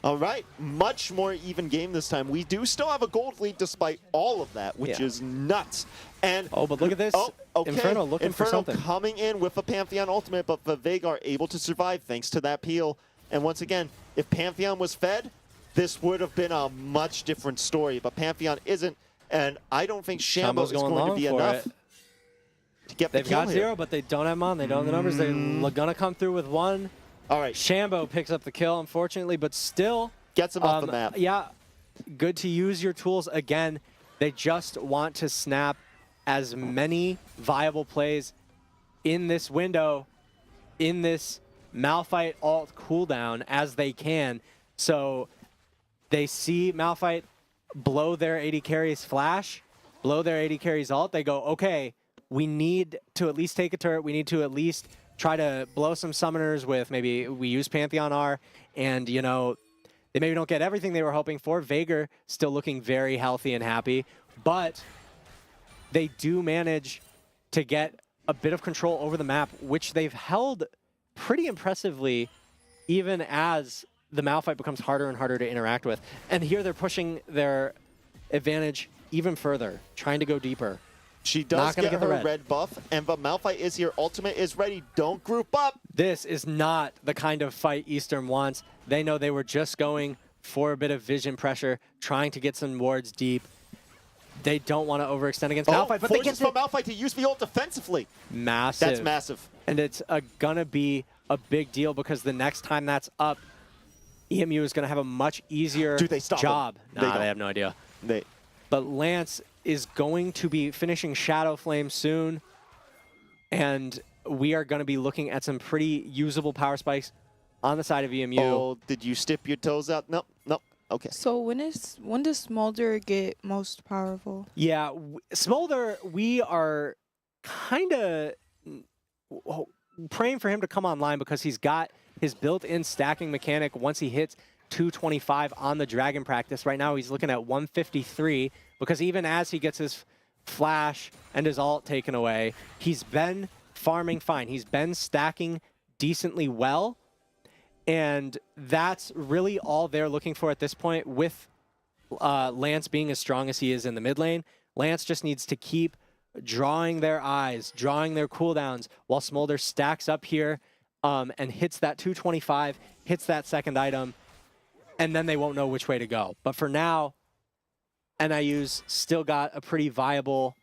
All right, much more even game this time. We do still have a gold lead despite all of that, which Yeah. is nuts. And Oh, but look at this. Oh, okay. Inferno looking for something. Coming in with a Pantheon ultimate, but Veigar able to survive thanks to that peel. And once again, if Pantheon was fed, this would have been a much different story. But Pantheon isn't, and I don't think Shambo Shambo's is going going to long be for enough it. to get the They've kill got here. 0, but they don't have them on. They don't have the numbers. They're going to come through with 1. All right, Shambo picks up the kill, unfortunately, but still. gets him off the map. Yeah, good to use your tools again. They just want to snap as many viable plays in this window, in this Malphite ult cooldown as they can. So they see Malphite blow their AD carry's flash, blow their AD carry's ult. They go, okay, we need to at least take a turret. We need to at least try to blow some summoners with maybe we use Pantheon R, and, you know, they maybe don't get everything they were hoping for. Veigar still looking very healthy and happy, but they do manage to get a bit of control over the map, which they've held pretty impressively even as the Malphite becomes harder and harder to interact with. And here they're pushing their advantage even further, trying to go deeper. She does Not gonna get get the her red. red buff, and but Malphite is here. Ultimate is ready. Don't group up. This is not the kind of fight Eastern wants. They know they were just going for a bit of vision pressure, trying to get some wards deep. They don't want to overextend against Malphite, but they get forces from Malphite to use the ult defensively. massive. That's massive. And it's gonna be a big deal because the next time that's up, EMU is gonna have a much easier Do they stop job. him? They Nah, don't. they have no idea. They But Lance is going to be finishing Shadow Flame soon, and we are going to be looking at some pretty usable power spikes on the side of EMU. Oh, did you stip your toes out? Nope, nope. Okay. So when does Smolder get most powerful? Yeah, Smolder, we are kind of praying for him to come online because he's got his built-in stacking mechanic once he hits 225 on the Dragon practice. Right now he's looking at 153 because even as he gets his flash and his ult taken away, he's been farming fine. He's been stacking decently well, and that's really all they're looking for at this point with Lance being as strong as he is in the mid lane. Lance just needs to keep drawing their eyes, drawing their cooldowns while Smolder stacks up here and hits that 225, hits that second item, and then they won't know which way to go. But for now, NIU's still got a pretty viable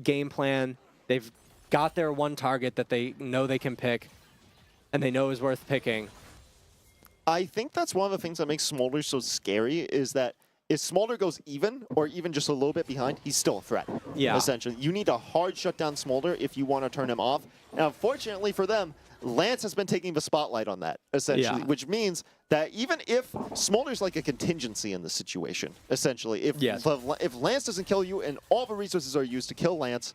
game plan. They've got their one target that they know they can pick, and they know is worth picking. I think that's one of the things that makes Smolder so scary is that if Smolder goes even or even just a little bit behind, he's still a threat. Yeah. Essentially. You need to hard shut down Smolder if you want to turn him off. Now, unfortunately for them, Lance has been taking the spotlight on that, essentially, Yeah. which means that even if Smolder's like a contingency in this situation, essentially, if Lance doesn't kill you and all the resources are used to kill Lance,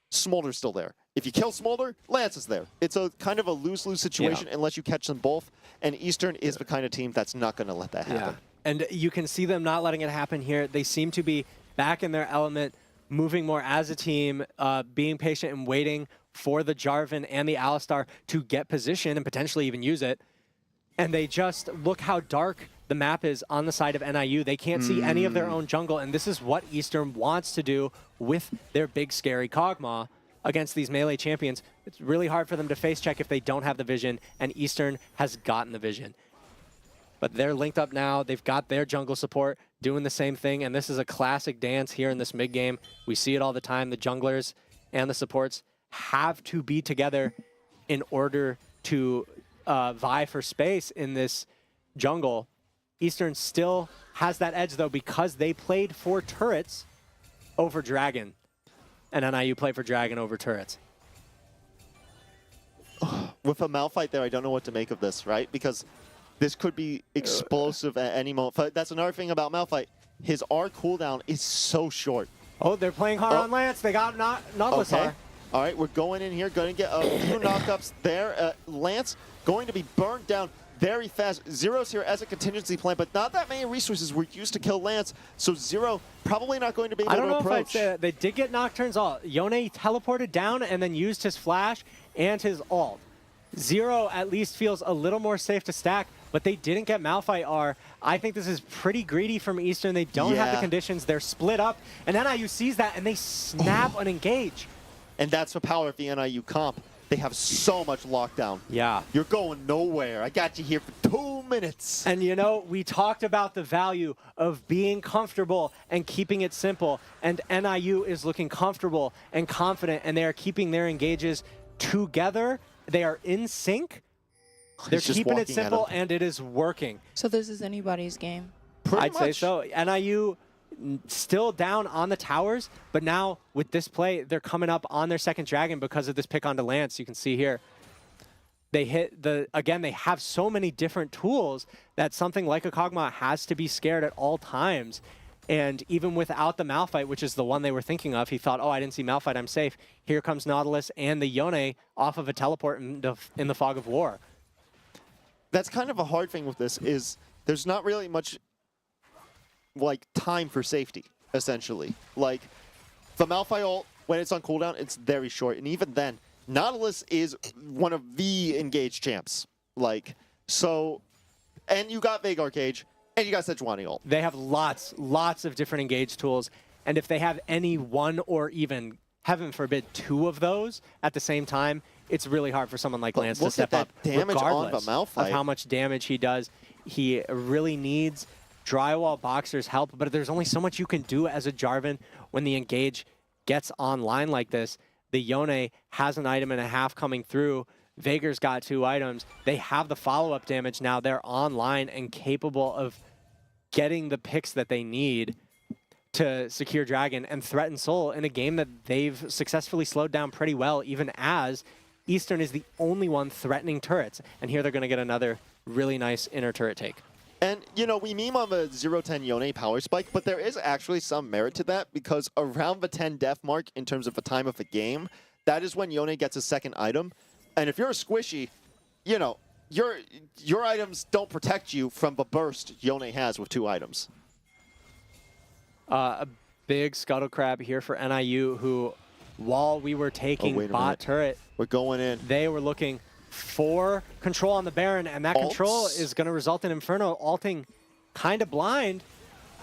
Smolder's still there. If you kill Smolder, Lance is there. It's a kind of a lose-lose situation unless you catch them both, and Eastern is the kind of team that's not going to let that happen. And you can see them not letting it happen here. They seem to be back in their element, moving more as a team, being patient and waiting for the Jarvan and the Alistar to get position and potentially even use it. And they just look how dark the map is on the side of NIU. They can't see any of their own jungle, and this is what Eastern wants to do with their big, scary Kog'Maw against these melee champions. It's really hard for them to face check if they don't have the vision, and Eastern has gotten the vision. But they're linked up now. They've got their jungle support doing the same thing, and this is a classic dance here in this mid game. We see it all the time. The junglers and the supports have to be together in order to vie for space in this jungle. Eastern still has that edge, though, because they played for turrets over Dragon, and NIU played for Dragon over turrets. With a Malphite there, I don't know what to make of this, right? Because this could be explosive at any moment. But that's another thing about Malphite. His R cooldown is so short. Oh, they're playing hard on Lance. They got Nautilus Okay. R. All right, we're going in here, going to get a few knockups there. Lance going to be burned down very fast. Zero's here as a contingency plan, but not that many resources were used to kill Lance, so Zero probably not going to be able I don't to know if I'd approach. say that. They did get Nocturne's ult. Yone teleported down and then used his flash and his ult. Zero at least feels a little more safe to stack, but they didn't get Malphite R. I think this is pretty greedy from Eastern. They don't have the Yeah. conditions. They're split up, and NIU sees that, and they snap an engage. And that's the power of the NIU comp. They have so much lockdown. Yeah. You're going nowhere. I got you here for 2 minutes. And you know, we talked about the value of being comfortable and keeping it simple, and NIU is looking comfortable and confident, and they are keeping their engages together. They are in sync. They're He's just keeping it walking at simple, him. and it is working. So this is anybody's game. Pretty I'd say much. so. NIU still down on the towers, but now with this play, they're coming up on their second dragon because of this pick onto Lance. You can see here. They hit again, they have so many different tools that something like a Kog'Maw has to be scared at all times. And even without the Malphite, which is the one they were thinking of, he thought, oh, I didn't see Malphite, I'm safe. Here comes Nautilus and the Yone off of a teleport in the fog of war. That's kind of a hard thing with this is there's not really much like time for safety, essentially. Like the Malphite ult, when it's on cooldown, it's very short. And even then, Nautilus is one of the engaged champs. Like, so, and you got Vagar Cage, and you got Sejuani ult. They have lots of different engage tools. And if they have any one or even, heaven forbid, two of those at the same time, it's really hard for someone like Lance to look step at up, that damage on regardless the of Malphite. how much damage he does. He really needs drywall boxer's help, but there's only so much you can do as a Jarvan when the engage gets online like this. The Yone has an item and a half coming through. Vagar's got 2 items. They have the follow-up damage now. They're online and capable of getting the picks that they need to secure Dragon and threaten Soul in a game that they've successfully slowed down pretty well, even as Eastern is the only one threatening turrets. And here they're going to get another really nice inner turret take. And, you know, we meme on the 0-10 Yone power spike, but there is actually some merit to that because around the 10 death mark in terms of the time of the game, that is when Yone gets a second item. And if you're a squishy, you know, your items don't protect you from the burst Yone has with 2 items. A big scuttle crab here for NIU, who, while we were taking wait a bot minute. turret, We're going in. they were looking for control on the Baron, and that control Alts. is going to result in Inferno alting kind of blind.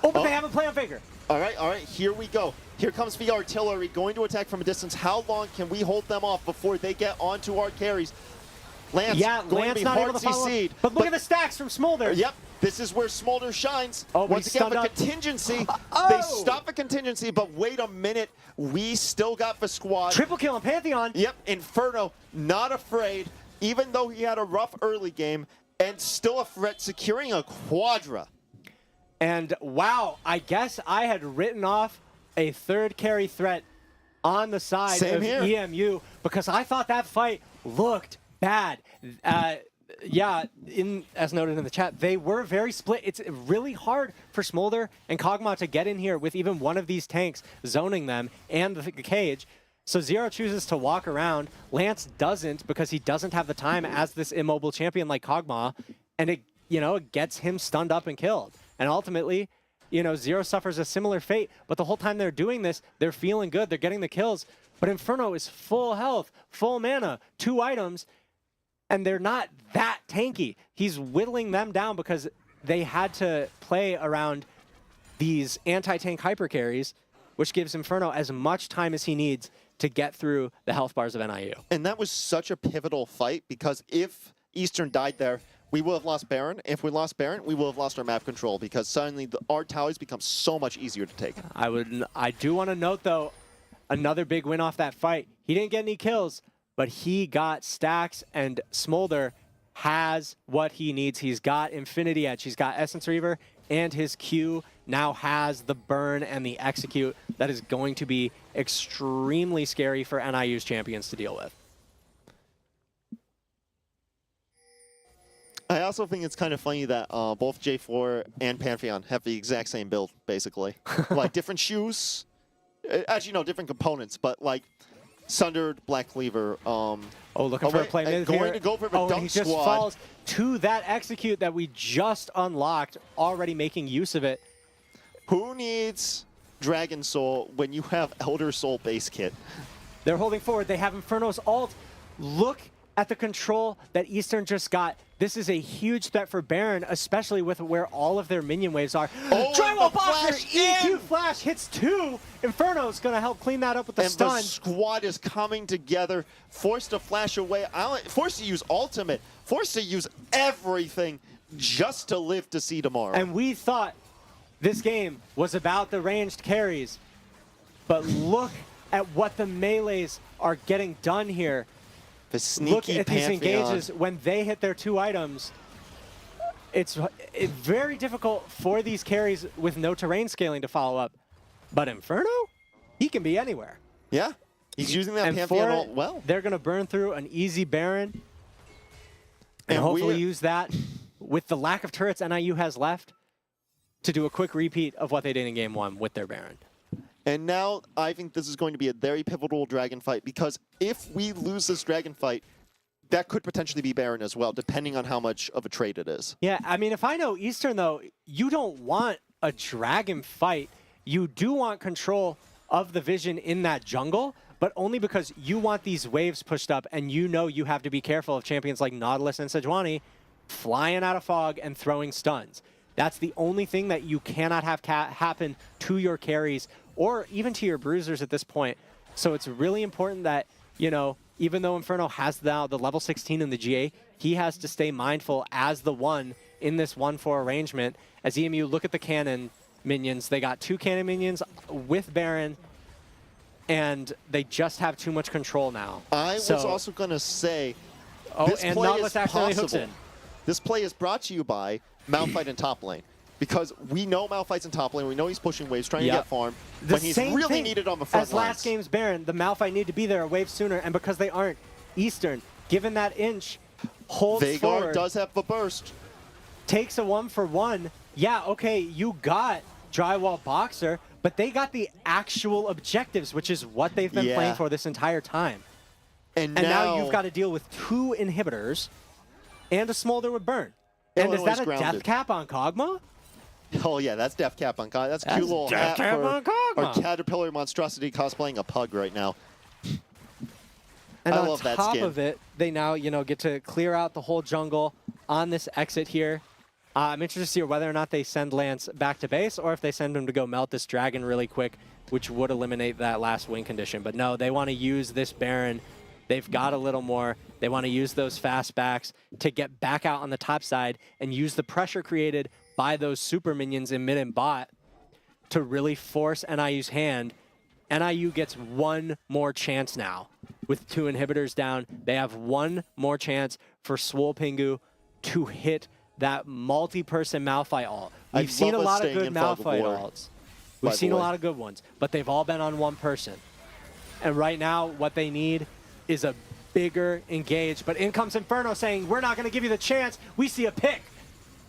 Oh, but they have a play on Faker. All right, here we go. Here comes the artillery going to attack from a distance. How long can we hold them off before they get onto our carries? Lance, going Lance to be not able hard to follow up. CC'd. But look at the stacks from Smolder. Yep, this is where Smolder shines. Oh, but Once he's again, the stunned up. contingency. Oh! They stop the contingency, but wait a minute. We still got the squad. Triple kill on Pantheon. Yep, Inferno, not afraid, even though he had a rough early game, and still a threat, securing a Quadra. And wow, I guess I had written off a third carry threat on the side Same of here. EMU because I thought that fight looked bad. Yeah, as noted in the chat, they were very split. It's really hard for Smolder and Kog'Maw to get in here with even one of these tanks zoning them and the cage. So Zero chooses to walk around. Lance doesn't because he doesn't have the time as this immobile champion like Kog'Maw, and it gets him stunned up and killed. And ultimately, Zero suffers a similar fate, but the whole time they're doing this, they're feeling good, they're getting the kills, but Inferno is full health, full mana, 2 items, and they're not that tanky. He's whittling them down because they had to play around these anti-tank hyper carries, which gives Inferno as much time as he needs to get through the health bars of NIU. And that was such a pivotal fight because if Eastern died there, we will have lost Baron. If we lost Baron, we will have lost our map control because suddenly our towers become so much easier to take. I do want to note, though, another big win off that fight. He didn't get any kills, but he got stacks, and Smolder has what he needs. He's got Infinity Edge, he's got Essence Reaver, and his Q now has the burn and the execute that is going to be extremely scary for NIU's champions to deal with. I also think it's kind of funny that both J4 and Pantheon have the exact same build, basically. Like different shoes. Actually, no, different components, but like Sundered, Black Cleaver. Oh, looking for a play mid going here. to go for the and dunk he just squad. falls to that execute that we just unlocked, already making use of it. Who needs Dragon Soul when you have Elder Soul base kit? They're holding forward. They have Inferno's ult. Look at the control that Eastern just got. This is a huge threat for Baron, especially with where all of their minion waves are. Oh, Drywall the Boxer, flash EQ in! Flash hits 2. Inferno's going to help clean that up with the And stun. the squad is coming together, forced to flash away, forced to use ultimate, forced to use everything just to live to see tomorrow. And we thought this game was about the ranged carries, but look at what the melees are getting done here. the sneaky Look at these Pantheon. engages when they hit their 2 items. It's very difficult for these carries with no terrain scaling to follow up. But Inferno, he can be anywhere. Yeah, he's using that And Pantheon for ult it, well. they're going to burn through an easy Baron and And hopefully we're- use that with the lack of turrets NIU has left to do a quick repeat of what they did in Game 1 with their Baron. And now I think this is going to be a very pivotal dragon fight, because if we lose this dragon fight, that could potentially be Baron as well, depending on how much of a trade it is. Yeah, I mean, if I know Eastern, though, you don't want a dragon fight. You do want control of the vision in that jungle, but only because you want these waves pushed up, and you know you have to be careful of champions like Nautilus and Sejuani flying out of fog and throwing stuns. That's the only thing that you cannot have happen to your carries or even to your bruisers at this point. So it's really important that, you know, even though Inferno has now the level 16 in the GA, he has to stay mindful as the one in this 1-4 arrangement. As EMU look at the cannon minions, they got 2 cannon minions with Baron, and they just have too much control now. I was also going to say, this and play Nautilus is accidentally hooks possible. in. This play is brought to you by Malphite in top lane. Because we know Malphite's in top lane, we know he's pushing waves, trying to Yep. get farm, The when he's same really thing needed on the front as last lines. game's Baron, the Malphite need to be there a wave sooner, and because they aren't, Eastern, given that inch, holds Veigar forward, does have the burst. takes a 1-for-1. Yeah, okay, you got Drywall Boxer, but they got the actual objectives, which is what they've been Yeah. playing for this entire time. And now you've got to deal with 2 inhibitors and a Smolder with Burn. And is Illinois that a grounded. death cap on Kog'Maw? Oh yeah, that's Death Cap on Kog'Maw. That's a cute little Death hat Cap for on Kog'Maw. our Caterpillar monstrosity cosplaying a pug right now. And I on love that top skin. of it, they now, you know, get to clear out the whole jungle on this exit here. I'm interested to see whether or not they send Lance back to base or if they send him to go melt this dragon really quick, which would eliminate that last win condition. But no, they want to use this Baron. They've got a little more. They want to use those fast backs to get back out on the top side and use the pressure created by those super minions in mid and bot to really force NIU's hand. NIU gets 1 more chance now. With 2 inhibitors down, they have 1 more chance for Swole Pingu to hit that multi-person Malphite ult. We've seen a love us lot of staying good in fog of Malphite war, ults. by We've the seen a way. lot of good ones, but they've all been on 1 person. And right now, what they need is a bigger engage. But in comes Inferno saying, we're not going to give you the chance. We see a pick.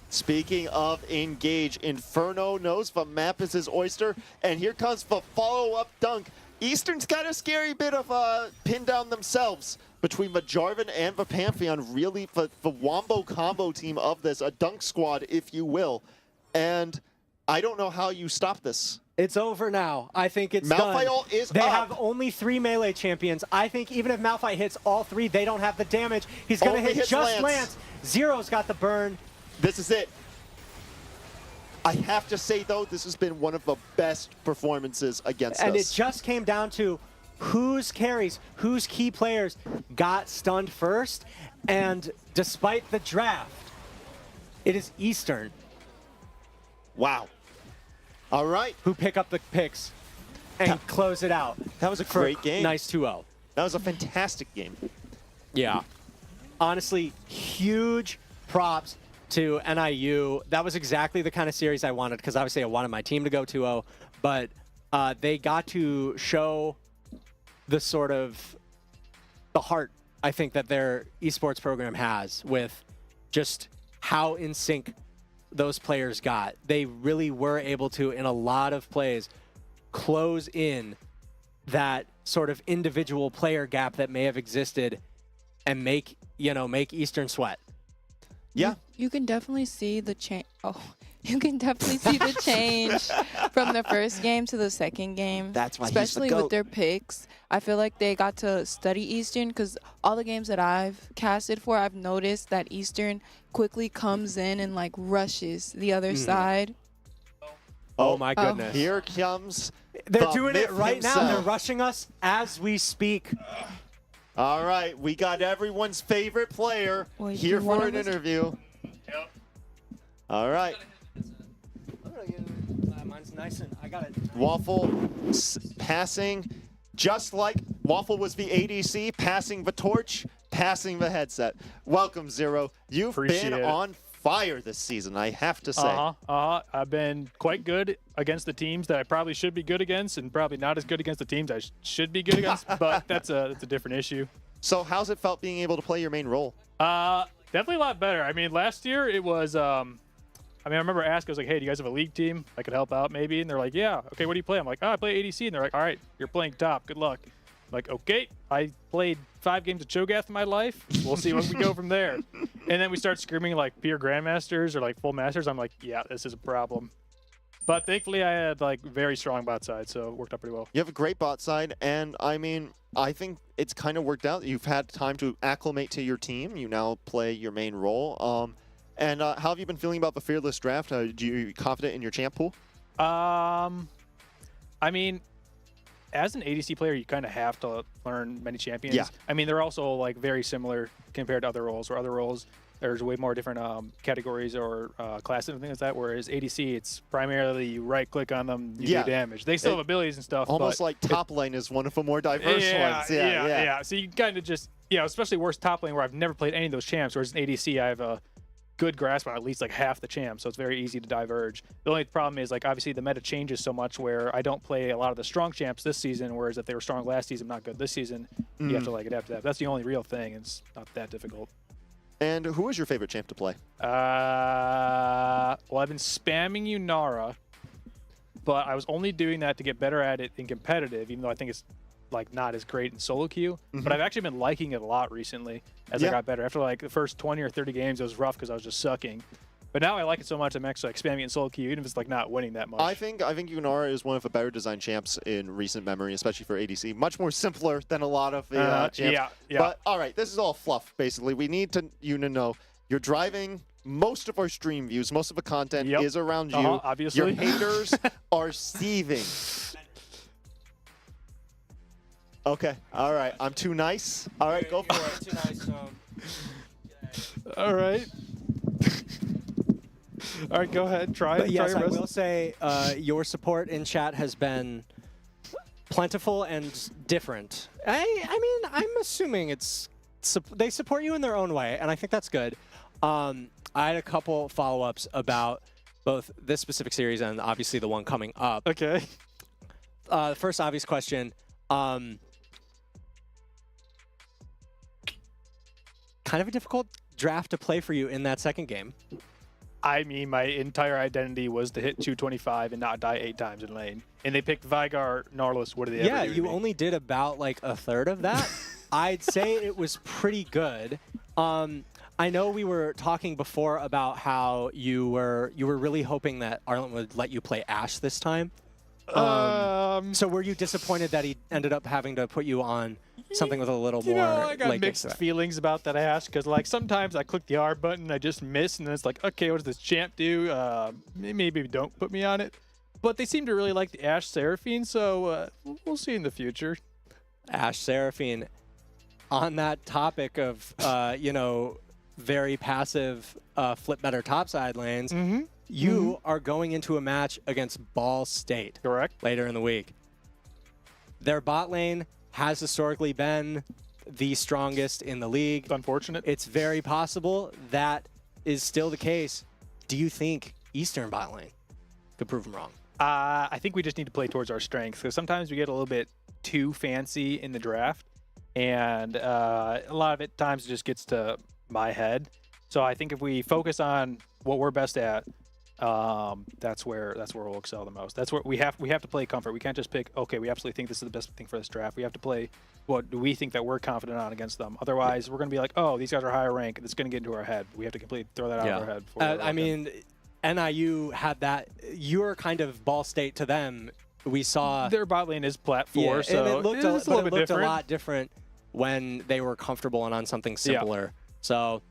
Speaking of engage, Inferno knows the map is his oyster, and here comes the follow-up dunk. Eastern's got a scary bit of a pin down themselves between the Jarvan and the Pantheon, really the wombo combo team of this, a dunk squad, if you will. And I don't know how you stop this. It's over now. I think it's Malphite done. ult is They up. have only 3 melee champions. I think even if Malphite hits all 3, they don't have the damage. He's going to Only hit hits just Lance. Lance. Zero's got the burn. This is it. I have to say, though, this has been one of the best performances against And us. it just came down to whose carries, whose key players got stunned first. And despite the draft, it is Eastern Wow. All right. who pick up the picks and close it out. That was a for great game. Nice 2-0. That was a fantastic game. Yeah. Honestly, huge props to NIU. That was exactly the kind of series I wanted, because obviously I wanted my team to go 2-0, but they got to show the sort of the heart, I think, that their esports program has with just how in sync those players got. They really were able to, in a lot of plays, close in that sort of individual player gap that may have existed and make Eastern sweat. Yeah. You can definitely see the change. Oh, You can definitely see the change from the first game to the second game. That's why he's the especially GOAT. with their picks. I feel like they got to study Eastern because all the games that I've casted for, I've noticed that Eastern quickly comes in and like rushes the other side. Oh my goodness. Here comes. They're the doing it myth right now. They're himself. rushing us as we speak. All right, we got everyone's favorite player Wait, here do one for of an us- interview. All right, Mine's nice and I got it. Waffle passing, just like Waffle was the ADC, passing the torch, passing the headset. Welcome, Zero. You've Appreciate been it. on fire this season, I have to say. I've been quite good against the teams that I probably should be good against, and probably not as good against the teams I should be good against. But that's a different issue. So how's it felt being able to play your main role? Definitely a lot better. I mean, last year it was. I remember asking, I was like, "Hey, do you guys have a league team I could help out, maybe?" And they're like, "Yeah, okay. What do you play?" I'm like, "Oh, I play ADC." And they're like, "All right, you're playing top. Good luck." I'm like, okay. I played 5 games of Cho'Gath in my life. We'll see where we go from there. And then we start screaming like peer grandmasters or like full masters. I'm like, yeah, this is a problem. But thankfully, I had like very strong bot side, so it worked out pretty well. You have a great bot side, and I mean, I think it's kind of worked out. You've had time to acclimate to your team. You now play your main role. And how have you been feeling about the Fearless Draft? Do you confident in your champ pool? I mean, as an ADC player, you kind of have to learn many champions. Yeah. I mean, they're also like very similar compared to other roles. Where other roles, there's way more different categories or classes and things like that. Whereas ADC, it's primarily you right-click on them, you Yeah. do damage. They still have abilities and stuff. Almost but like top lane is one of the more diverse ones. yeah. So you kind of just, especially worse top lane where I've never played any of those champs. Whereas in ADC, I have a good grasp on at least like half the champs, so it's very easy to diverge. The only problem is like obviously the meta changes so much where I don't play a lot of the strong champs this season, whereas if they were strong last season, not good this season, you have to like adapt to that. That's the only real thing. It's not that difficult. And who is your favorite champ to play? Well, I've been spamming Yunara, but I was only doing that to get better at it in competitive, even though I think it's like not as great in solo queue. But I've actually been liking it a lot recently as I got better. After like the first 20 or 30 games, it was rough because I was just sucking. But now I like it so much, I'm actually like spamming it in solo queue, even if it's like not winning that much. I think Yunara is one of the better designed champs in recent memory, especially for ADC. Much more simpler than a lot of the champs. Yeah. But all right, this is all fluff. Basically, we need you to know you're driving most of our stream views. Most of the content is around you. Obviously. Your haters are seething. Okay. All right. I'm too nice. All right. Go for it. Too nice, All right. All right, go ahead. Try But it. yes, try I your best. will say your support in chat has been plentiful and different. I mean, I'm assuming they support you in their own way, and I think that's good. I had a couple follow-ups about both this specific series and obviously the one coming up. Okay. The first obvious question. Kind of a difficult draft to play for you in that second game. I mean, my entire identity was to hit 225 and not die 8 times in lane. And they picked Vigar, Narlis. What did they ever do to you me? only did about like a third of that. I'd say it was pretty good. I know we were talking before about how you were really hoping that Arlen would let you play Ashe this time. So were you disappointed that he ended up having to put you on something with a little more? I got like, mixed feelings about that Ashe because like sometimes I click the R button, I just miss, and then it's like, okay, what does this champ do? Maybe don't put me on it. But they seem to really like the Ashe Seraphine, so we'll see in the future. Ashe Seraphine. On that topic of very passive flip better topside lanes, you are going into a match against Ball State. Correct. Later in the week. Their bot lane has historically been the strongest in the league. It's unfortunate. It's very possible that is still the case. Do you think Eastern bot lane could prove them wrong? I think we just need to play towards our strengths because sometimes we get a little bit too fancy in the draft, and a lot of it times it just gets to my head. So I think if we focus on what we're best at, that's where we'll excel the most. That's where we have to play comfort. We can't just pick, okay, we absolutely think this is the best thing for this draft. We have to play what do we think that we're confident on against them. Otherwise, we're going to be like, oh, these guys are higher rank. It's going to get into our head. We have to completely throw that out of our head. I mean, NIU had that. You're kind of Ball State to them. We saw Their bot lane is plat 4, yeah, so and it looked, it's a little bit different. a lot different when they were comfortable and on something simpler. So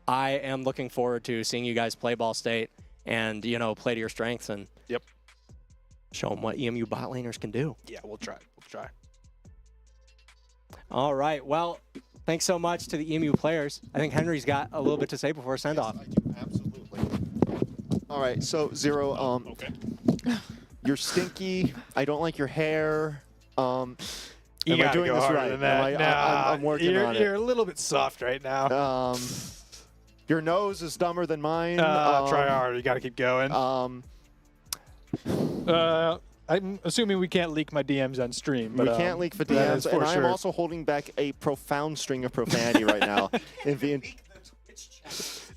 I am looking forward to seeing you guys play Ball State and, you know, play to your strengths and Yep. show them what EMU bot laners can do. Yeah, we'll try. We'll try. All right. Well, thanks so much to the EMU players. I think Henry's got a little bit to say before send off. I do, absolutely. All right, so Zero, Okay. you're stinky. I don't like your hair. You am I gotta doing go this harder right? than that. I'm working on it. You're a little bit soft right now. Your nose is dumber than mine. Try hard. You got to keep going. I'm assuming we can't leak my DMs on stream. But, we can't leak for that is DMs, for and I am sure. also holding back a profound string of profanity right now.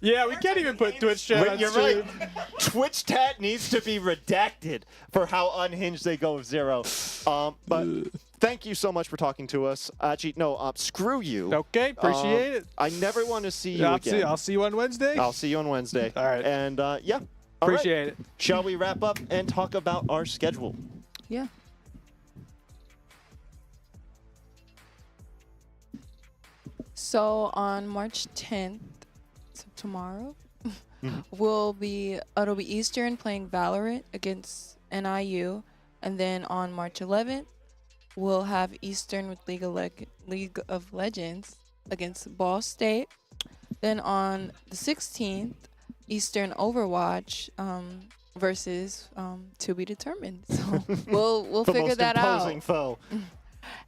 Yeah, we can't even put Twitch chat on You're stream. right. Twitch chat needs to be redacted for how unhinged they go with Zero. But thank you so much for talking to us. Actually, no, screw you. Okay, appreciate it. I never want to see you again. I'll see you on Wednesday. I'll see you on Wednesday. All right. And yeah. All right. Appreciate it. Shall we wrap up and talk about our schedule? Yeah. So on March 10th, so tomorrow, it'll be Eastern playing Valorant against NIU, and then on March 11th, we'll have Eastern with League of Legends against Ball State. Then on the 16th, Eastern Overwatch versus to be determined. So we'll The figure most that imposing out. foe.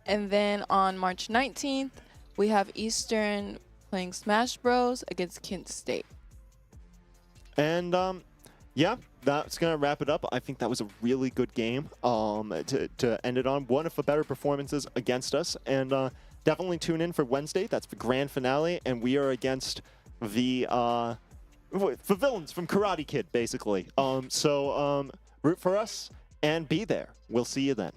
And then on March 19th, we have Eastern playing Smash Bros against Kent State. And yeah, that's gonna wrap it up. I think that was a really good game to end it on. One of the better performances against us, and definitely tune in for Wednesday. That's the grand finale, and we are against the villains from Karate Kid, basically. So root for us and be there. We'll see you then.